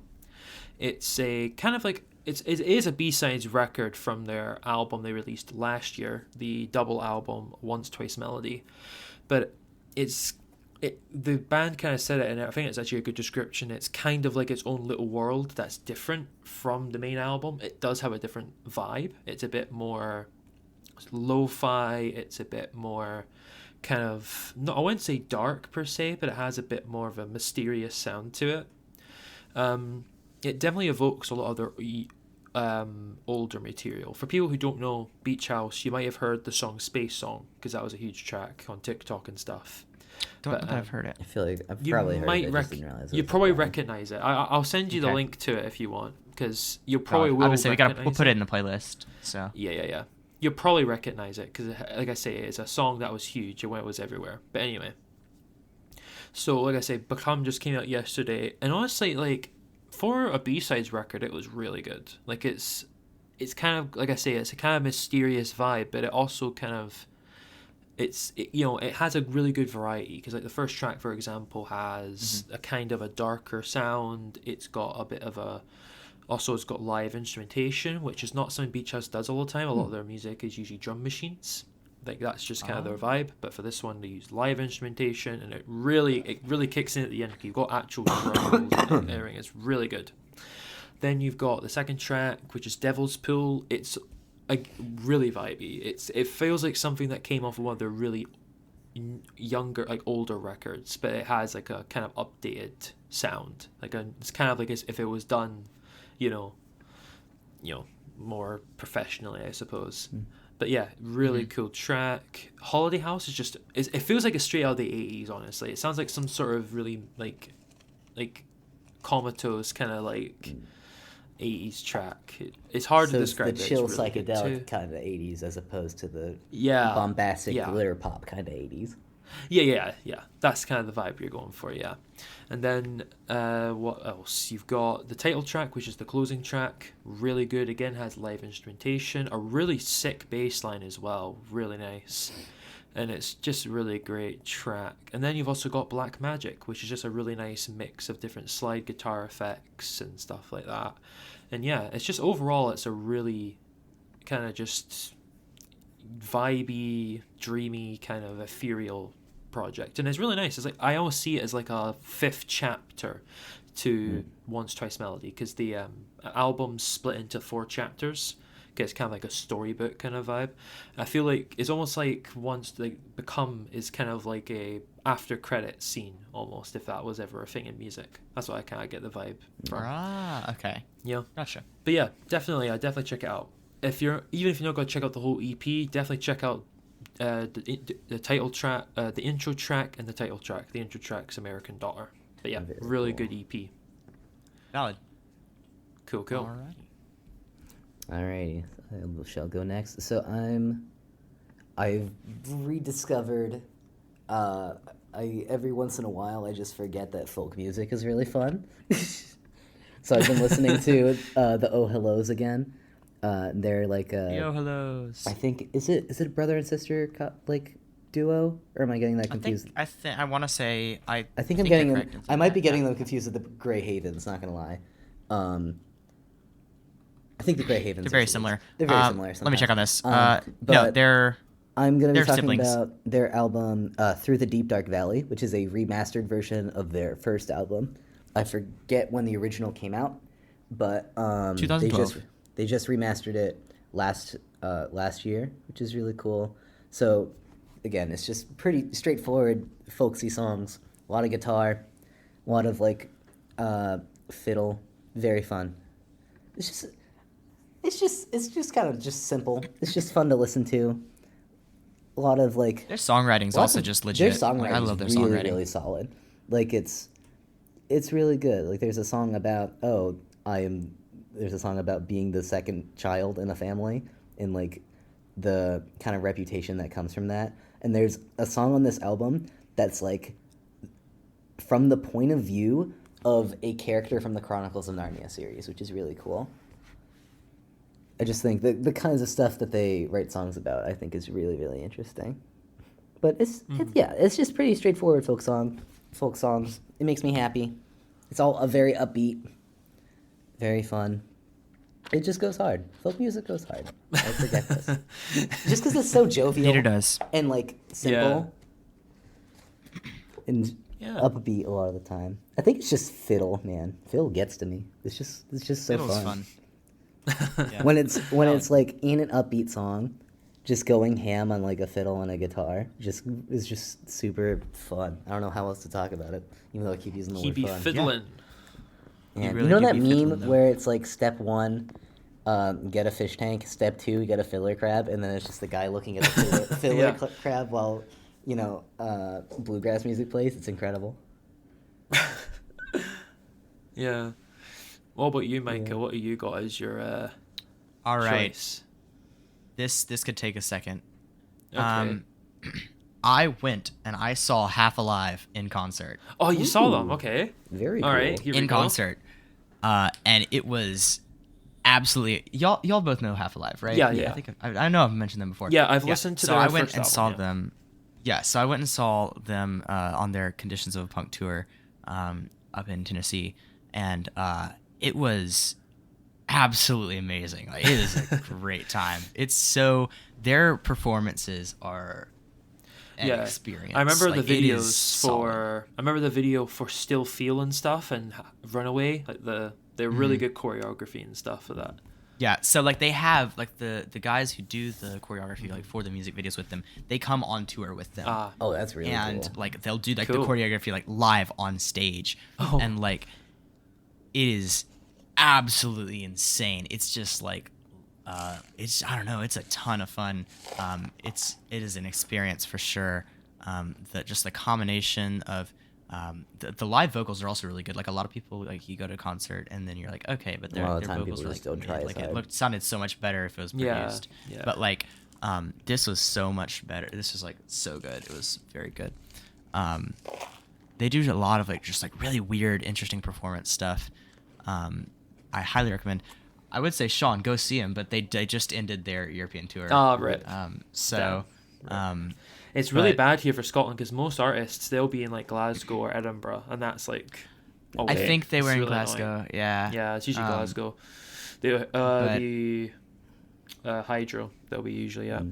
S2: It's a kind of like it is a B-sides record from their album they released last year, the double album Once Twice Melody. But the band kind of said it, and I think it's actually a good description. It's kind of like its own little world that's different from the main album. It does have a different vibe. It's a bit more lo-fi. It's a bit more kind of, I wouldn't say dark per se, but it has a bit more of a mysterious sound to it. It definitely evokes a lot of their older material. For people who don't know Beach House, you might have heard the song Space Song, because that was a huge track on TikTok and stuff.
S1: Don't know if I've heard it.
S3: I feel like I've probably heard it. Just didn't realize
S2: you probably recognize it. I'll send you the link to it if you want, because you probably will.
S1: Obviously, we'll put it in the playlist. So
S2: yeah. You'll probably recognize it because, like I say, it's a song that was huge and it was everywhere. But anyway, so like I say, Become just came out yesterday, and honestly, like for a B-sides record, it was really good. Like it's kind of like I say, it's a kind of mysterious vibe, but it also kind of it has a really good variety, because like the first track, for example, has a kind of a darker sound. It's got a bit of a it's got live instrumentation, which is not something Beach House does all the time. A lot of their music is usually drum machines. Like that's just kind of their vibe. But for this one, they use live instrumentation, and it really kicks in at the end. You've got actual drums and everything. It's really good. Then you've got the second track, which is Devil's Pool. It's really vibey. It feels like something that came off of one of their really younger, like older records, but it has like a kind of updated sound. It's kind of like as if it was done, more professionally, I suppose. But yeah, really cool track. Holiday House it feels like it's straight out of the 80s, honestly. It sounds like some sort of really like comatose kind of like 80s track. It's hard to describe.
S3: The chill, really psychedelic kind of 80s, as opposed to the bombastic glitter pop kind of 80s.
S2: Yeah. That's kind of the vibe you're going for, yeah. And then what else? You've got the title track, which is the closing track. Really good. Again, has live instrumentation. A really sick bass line as well. Really nice. And it's just a really great track. And then you've also got Black Magic, which is just a really nice mix of different slide guitar effects and stuff like that. And yeah, it's just overall, it's a really kind of just vibey, dreamy, kind of ethereal project, and it's really nice. It's like I almost see it as like a fifth chapter to Once Twice Melody, because the album's split into 4 chapters. It's kind of like a storybook kind of vibe. I feel like it's almost like Become is kind of like a after credit scene almost, if that was ever a thing in music. That's what I kind of get the vibe from.
S1: Okay.
S2: Yeah.
S1: Gotcha.
S2: But yeah, definitely check it out. If you're not going to check out the whole EP, definitely check out the title track, the intro track, and the title track. The intro track's American Daughter. But yeah, really good EP.
S1: Valid.
S2: Cool.
S3: Alrighty, I shall go next. So I've rediscovered. Every once in a while I just forget that folk music is really fun. So I've been listening to the Oh Hellos again. They're like
S1: the Oh Hellos.
S3: I think is it brother and sister duo, or am I getting that confused?
S1: I want to say I
S3: think I'm getting them. I might be getting them confused with the Grey Havens. Not gonna lie. I think the Grey Havens.
S1: They're very similar.
S3: They're very similar.
S1: Let me check on this.
S3: No,
S1: they're.
S3: I'm going to be talking
S1: siblings.
S3: about their album Through the Deep Dark Valley, which is a remastered version of their first album. I forget when the original came out, but
S1: 2012.
S3: They just remastered it last year, which is really cool. So again, it's just pretty straightforward, folksy songs. A lot of guitar, a lot of like fiddle, very fun. It's just kind of just simple. It's just fun to listen to. A lot of like
S1: their songwriting's also just legit.
S3: Their songwriting
S1: I love their
S3: really,
S1: songwriting.
S3: really solid. Like it's really good. Like there's a song about there's a song about being the second child in a family and like the kind of reputation that comes from that. And there's a song on this album that's like from the point of view of a character from the Chronicles of Narnia series, which is really cool. I just think the kinds of stuff that they write songs about, I think, is really, really interesting. But it's just pretty straightforward folk songs. It makes me happy. It's all a very upbeat, very fun. It just goes hard. Folk music goes hard. I forget this. Just because it's so jovial.
S1: It does.
S3: And like simple. And upbeat a lot of the time. I think it's just fiddle, man. Fiddle gets to me. It's just so
S1: Fiddle's
S3: fun.
S1: Yeah.
S3: When it's like in an upbeat song, just going ham on like a fiddle and a guitar, is just super fun. I don't know how else to talk about it, even though I keep using the word fun.
S2: He be fiddling.
S3: Yeah.
S1: Really
S3: You know
S1: do
S3: that
S1: be
S3: meme
S1: fiddling, though.
S3: where it's like step 1, get a fish tank. Step 2, get a fiddler crab, and then it's just the guy looking at the fiddler crab while bluegrass music plays. It's incredible.
S2: Yeah. What about you, Micah? Yeah. What do you got as your
S1: all right
S2: choice?
S1: This could take a second.
S2: Okay.
S1: I went and I saw Half Alive in concert.
S2: Oh, you saw them? Okay.
S3: Very
S2: all
S3: cool.
S2: Right, here we
S1: in
S2: go.
S1: concert, and it was absolutely y'all both know Half Alive, right?
S2: Yeah.
S1: I think I know I've mentioned them before.
S2: Yeah, I've listened to
S1: so
S2: their
S1: I went
S2: first
S1: and
S2: album,
S1: saw them. Yeah, so I went and saw them on their Conditions of a Punk tour up in Tennessee, and it was absolutely amazing. Like, it is a great time. Their performances are an experience.
S2: I remember
S1: like,
S2: the videos I remember the video for Still Feel and stuff and Runaway, like they're really good choreography and stuff for that.
S1: Yeah, so like they have like the guys who do the choreography like for the music videos with them, they come on tour with them.
S3: Oh, that's really cool.
S1: And like they'll do like the choreography like live on stage. And like it is absolutely insane. It's just like I don't know, it's a ton of fun. It is an experience for sure. Just the combination of the live vocals are also really good. Like a lot of people, like you go to a concert and then you're like, okay, but their vocals are like it sounded so much better if it was produced.
S2: Yeah.
S1: But like this was so much better. This was like so good. It was very good. They do a lot of like just like really weird, interesting performance stuff. I highly recommend. I would say Sean, go see them, but they just ended their European tour.
S2: Oh, right. It's really bad here for Scotland because most artists, they'll be in like Glasgow or Edinburgh, and that's like
S1: I think they were in
S2: really
S1: Glasgow.
S2: Annoying.
S1: Yeah.
S2: Yeah, it's usually Glasgow. The Hydro, they'll be usually at.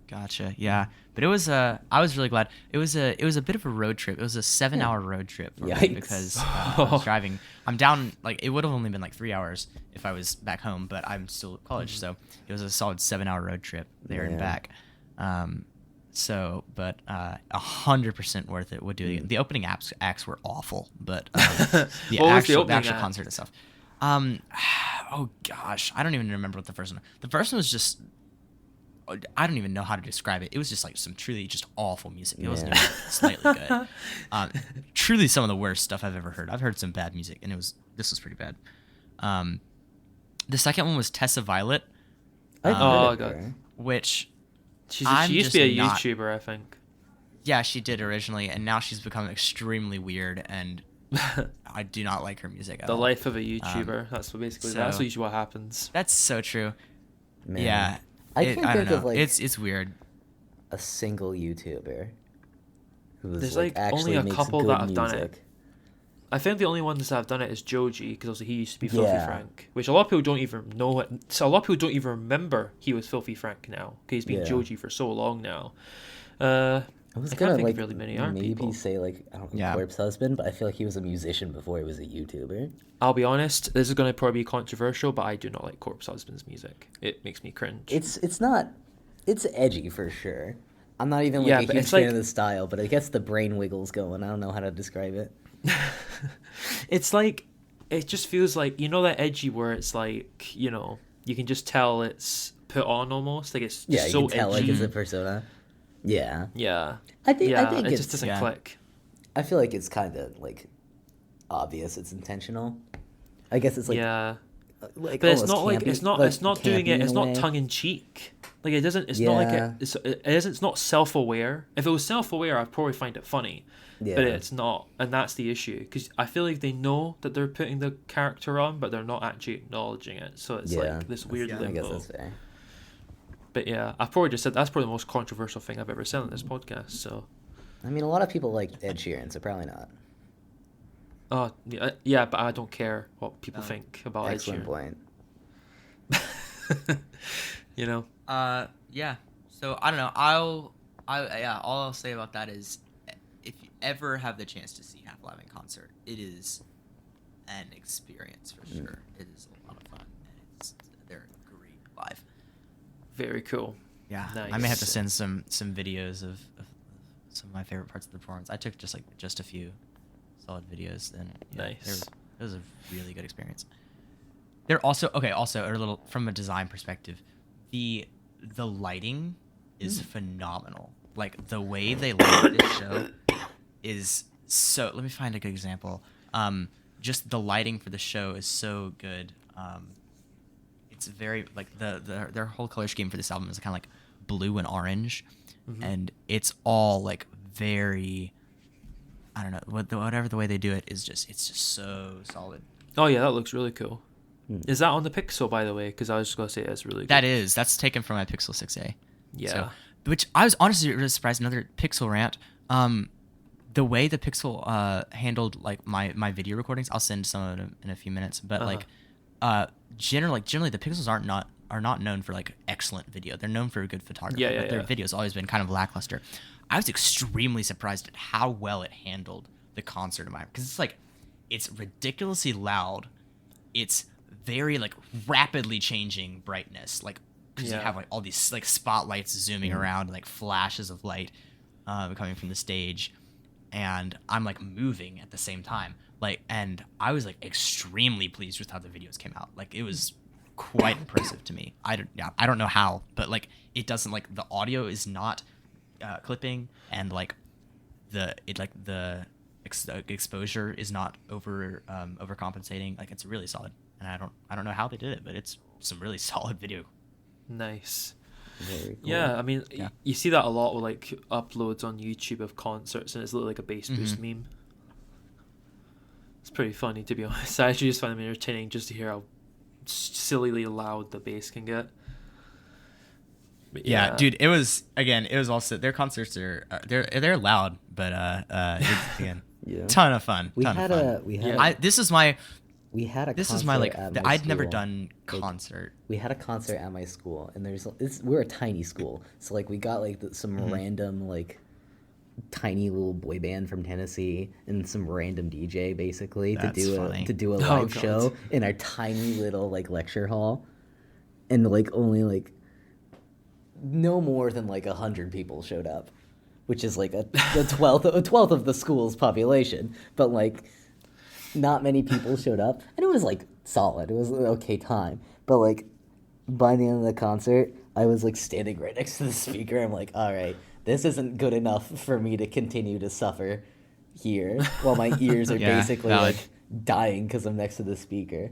S1: Gotcha. Yeah, but it was I was really glad. It was a bit of a road trip. It was a 7-hour road trip for me because I was driving. I'm down like it would have only been like 3 hours if I was back home, but I'm still at college, so it was a solid 7-hour road trip there and back. But 100% worth it. Would do it again. The opening acts were awful, but the actual concert itself. Oh gosh, I don't even remember what the first one. The first one was just. I don't even know how to describe it. It was just like some truly just awful music. It wasn't even slightly good. Truly some of the worst stuff I've ever heard. I've heard some bad music, and this was pretty bad. The second one was Tessa Violet.
S2: God.
S1: Which
S2: she used to be a YouTuber, I think.
S1: Yeah, she did originally, and now she's become extremely weird, and I do not like her music at all.
S2: The life of a YouTuber. That's usually what happens.
S1: That's so true.
S3: Man.
S1: Yeah.
S3: I can't think of like
S1: it's weird.
S3: A single YouTuber who's
S2: there's
S3: like
S2: only a couple that have done it.
S3: music.
S2: I think the only ones that have done it is Joji, because also he used to be Filthy Frank, which a lot of people don't even know. So a lot of people don't even remember he was Filthy Frank now, because he's been Joji for so long now.
S3: I was
S2: I
S3: gonna
S2: can't think
S3: like
S2: of really many art
S3: maybe
S2: people.
S3: say like I don't know, Corpse Husband, but I feel like he was a musician before he was a YouTuber.
S2: I'll be honest, this is going to probably be controversial, but I do not like Corpse Husband's music. It makes me cringe.
S3: It's not. It's edgy for sure. I'm not even like a huge fan of the style, but it gets the brain wiggles going. I don't know how to describe it.
S2: It's like it just feels like, you know, that edgy where it's like, you know, you can just tell it's put on almost, like it's just so
S3: you can tell
S2: edgy.
S3: like it's a persona. Yeah. I think
S2: it just doesn't click.
S3: I feel like it's kind of like obvious it's intentional. I guess it's like
S2: but it's not like it's not doing it. It's not tongue in cheek. Like it doesn't. It's not like it's not self-aware. If it was self-aware, I'd probably find it funny. Yeah. But it's not, and that's the issue. Because I feel like they know that they're putting the character on, but they're not actually acknowledging it. So it's like this weird limbo. I guess that's fair. But yeah, I've probably just said that's probably the most controversial thing I've ever said on this podcast. So,
S3: I mean, a lot of people like Ed Sheeran, so probably not.
S2: Oh yeah, but I don't care what people think about Ed Sheeran.
S3: Excellent point.
S2: You know.
S1: Yeah. So I don't know. All I'll say about that is, if you ever have the chance to see Half Alive in concert, it is an experience for sure. It is a lot of fun, and they're great live.
S2: Very cool.
S1: Yeah. Nice. I may have to send some videos of some of my favorite parts of the performance. I took just a few solid videos, and
S2: nice.
S1: It was a really good experience. They're also a little from a design perspective, the lighting is phenomenal. Like the way they light this show is so. Let me find a good example. Just the lighting for the show is so good. It's very like their whole color scheme for this album is kind of like blue and orange, and it's all like very. I don't know whatever the way they do it's just so solid.
S2: Oh yeah, that looks really cool. Is that on the Pixel, by the way? Because I was just gonna say that's really good.
S1: That's taken from my Pixel 6a.
S2: Yeah.
S1: So, which I was honestly really surprised. Another Pixel rant. The way the Pixel handled like my video recordings, I'll send some of them in a few minutes. But generally the Pixels are not known for like excellent video. They're known for good photography. But their video's always been kind of lackluster. I was extremely surprised at how well it handled the concert environment, because it's ridiculously loud. It's very like rapidly changing brightness, like because you have like all these like spotlights zooming around and like flashes of light coming from the stage, and I'm like moving at the same time, like, and I was like extremely pleased with how the videos came out. Like it was quite impressive to me. I don't know how, but like it doesn't, like, the audio is not clipping, and like the exposure is not overcompensating. Like it's really solid, and I don't know how they did it, but it's some really solid video.
S2: Nice.
S3: Very cool.
S2: Yeah, I mean, you see that a lot with like uploads on YouTube of concerts, and it's literally like a bass boost meme. It's pretty funny, to be honest. I actually just find them entertaining just to hear how sillily loud the bass can get. But
S1: yeah, dude, it was also, their concerts are they're loud, but it's again ton of fun. This is my like, I'd never done concert.
S3: We had a concert at my school, and we're a tiny school, so like we got like some random like tiny little boy band from Tennessee and some random DJ basically to do a live show in our tiny little like lecture hall, and like only like no more than like 100 people showed up, which is like a twelfth of the school's population, but like not many people showed up, and it was like solid. It was an okay time, but like by the end of the concert, I was like standing right next to the speaker. I'm like, all right, this isn't good enough for me to continue to suffer here while my ears are basically like dying because I'm next to the speaker.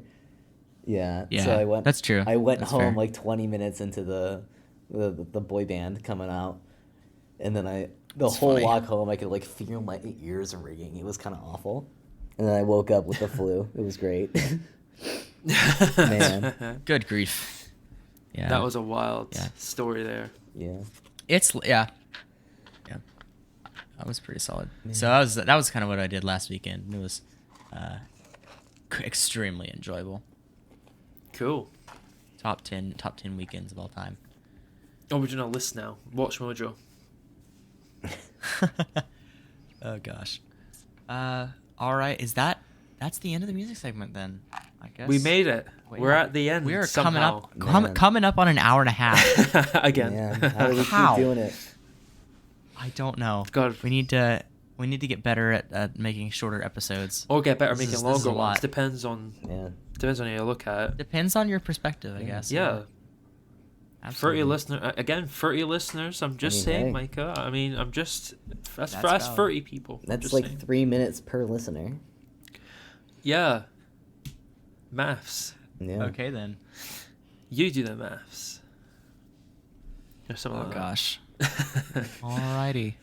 S3: Yeah. So
S1: that's true.
S3: I went
S1: that's
S3: home
S1: fair.
S3: like 20 minutes into the boy band coming out, and then the whole walk home I could like feel my ears ringing. It was kind of awful, and then I woke up with the flu. It was great. Man,
S1: good grief. Yeah,
S2: that was a wild story there.
S3: Yeah,
S1: that was pretty solid. Man. So that was kind of what I did last weekend. It was extremely enjoyable.
S2: Cool.
S1: Top 10 weekends of all time.
S2: Original list now. Watch Mojo.
S1: Oh gosh. All right. That's the end of the music segment then? I guess
S2: we made it. We're at the end.
S1: We are
S2: somehow.
S1: coming up on an hour and a half
S2: again.
S3: Man, how do we keep doing it?
S1: I don't know.
S2: God,
S1: we need to We need to get better at making shorter episodes.
S2: Or get better at making longer ones. Depends on
S3: how
S2: you look at it.
S1: Depends on your perspective, I guess.
S2: Yeah.
S1: Absolutely.
S2: 30 listeners. I'm just saying, hey. Micah. I mean, that's 30 people.
S3: That's like saying. 3 minutes per listener.
S2: Yeah. Maths.
S3: Yeah.
S1: Okay, then.
S2: You do the maths.
S1: Gosh. Alrighty.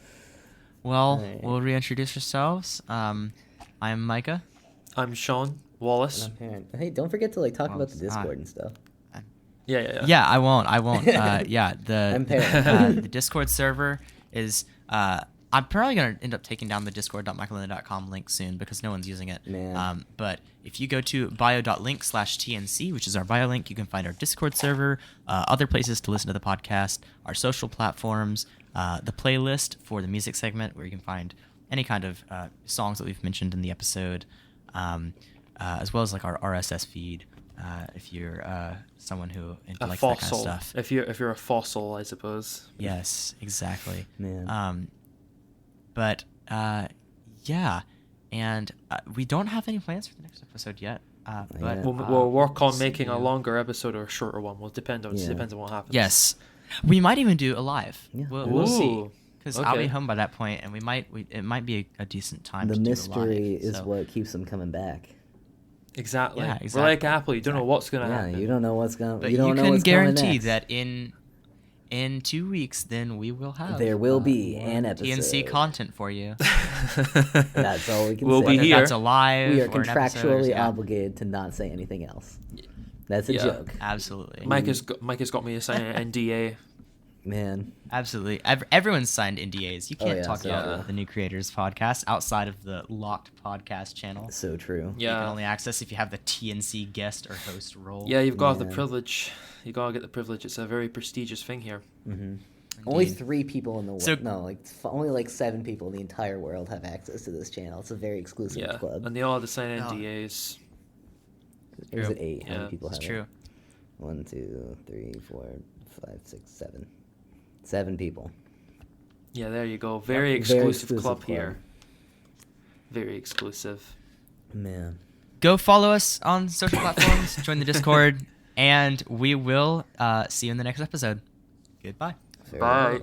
S1: Well, we'll reintroduce ourselves. I'm Micah.
S2: I'm Sean Wallace.
S3: And I'm Parent. Hey, don't forget to talk about the Discord and stuff.
S2: Yeah.
S1: Yeah, I won't. The Discord server is. I'm probably gonna end up taking down the discord.michaelina.com link soon because no one's using it.
S3: Man.
S1: But if you go to bio.link/TNC, which is our bio link, you can find our Discord server, other places to listen to the podcast, our social platforms, the playlist for the music segment where you can find any kind of songs that we've mentioned in the episode, as well as our RSS feed. If you're someone who likes that kind of stuff.
S2: If you're a fossil, I suppose.
S1: Yes, exactly.
S3: Man.
S1: Yeah, and we don't have any plans for the next episode yet. But
S2: we'll work on making a longer episode or a shorter one. Will depends on what happens.
S1: Yes, we might even do a live.
S3: Yeah.
S1: We'll see. Because I'll be home by that point, and it might be a decent time.
S3: The
S1: to
S3: mystery
S1: do a live,
S3: is what keeps them coming back.
S2: Exactly.
S1: Yeah, exactly.
S2: We're like Apple. You don't know what's going to happen.
S3: Yeah, you don't know what's going.
S1: But
S3: you don't know
S1: can
S3: what's
S1: guarantee
S3: coming
S1: that in 2 weeks, then we will have.
S3: There will be an episode.
S1: TNC content for you.
S3: That's all we can
S2: we'll
S3: say.
S2: Be here.
S1: That's a live.
S3: We are
S1: or
S3: contractually
S1: an
S3: obligated to not say anything else. That's a joke.
S1: Absolutely.
S2: Mike has got me to sign an NDA.
S3: Man.
S1: Absolutely. Everyone's signed NDAs. You can't talk about
S3: true.
S1: the New Creators podcast outside of the locked podcast channel.
S3: So true.
S2: Yeah.
S1: You can only access if you have the TNC guest or host role.
S2: Yeah, you've got the privilege. You gotta get the privilege. It's a very prestigious thing here.
S3: Mm-hmm. Only 3 people in the world. Only 7 people in the entire world have access to this channel. It's a very exclusive club.
S2: And they all have to sign NDAs.
S3: Or is it 8?
S2: Yeah,
S3: how many people have
S1: it's true.
S3: it? 1, 2, 3, 4, 5, 6, 7. 7 people.
S2: Yeah, there you go. Very exclusive club here. Very exclusive.
S3: Man.
S1: Go follow us on social platforms. Join the Discord, and we will see you in the next episode. Goodbye.
S2: Bye.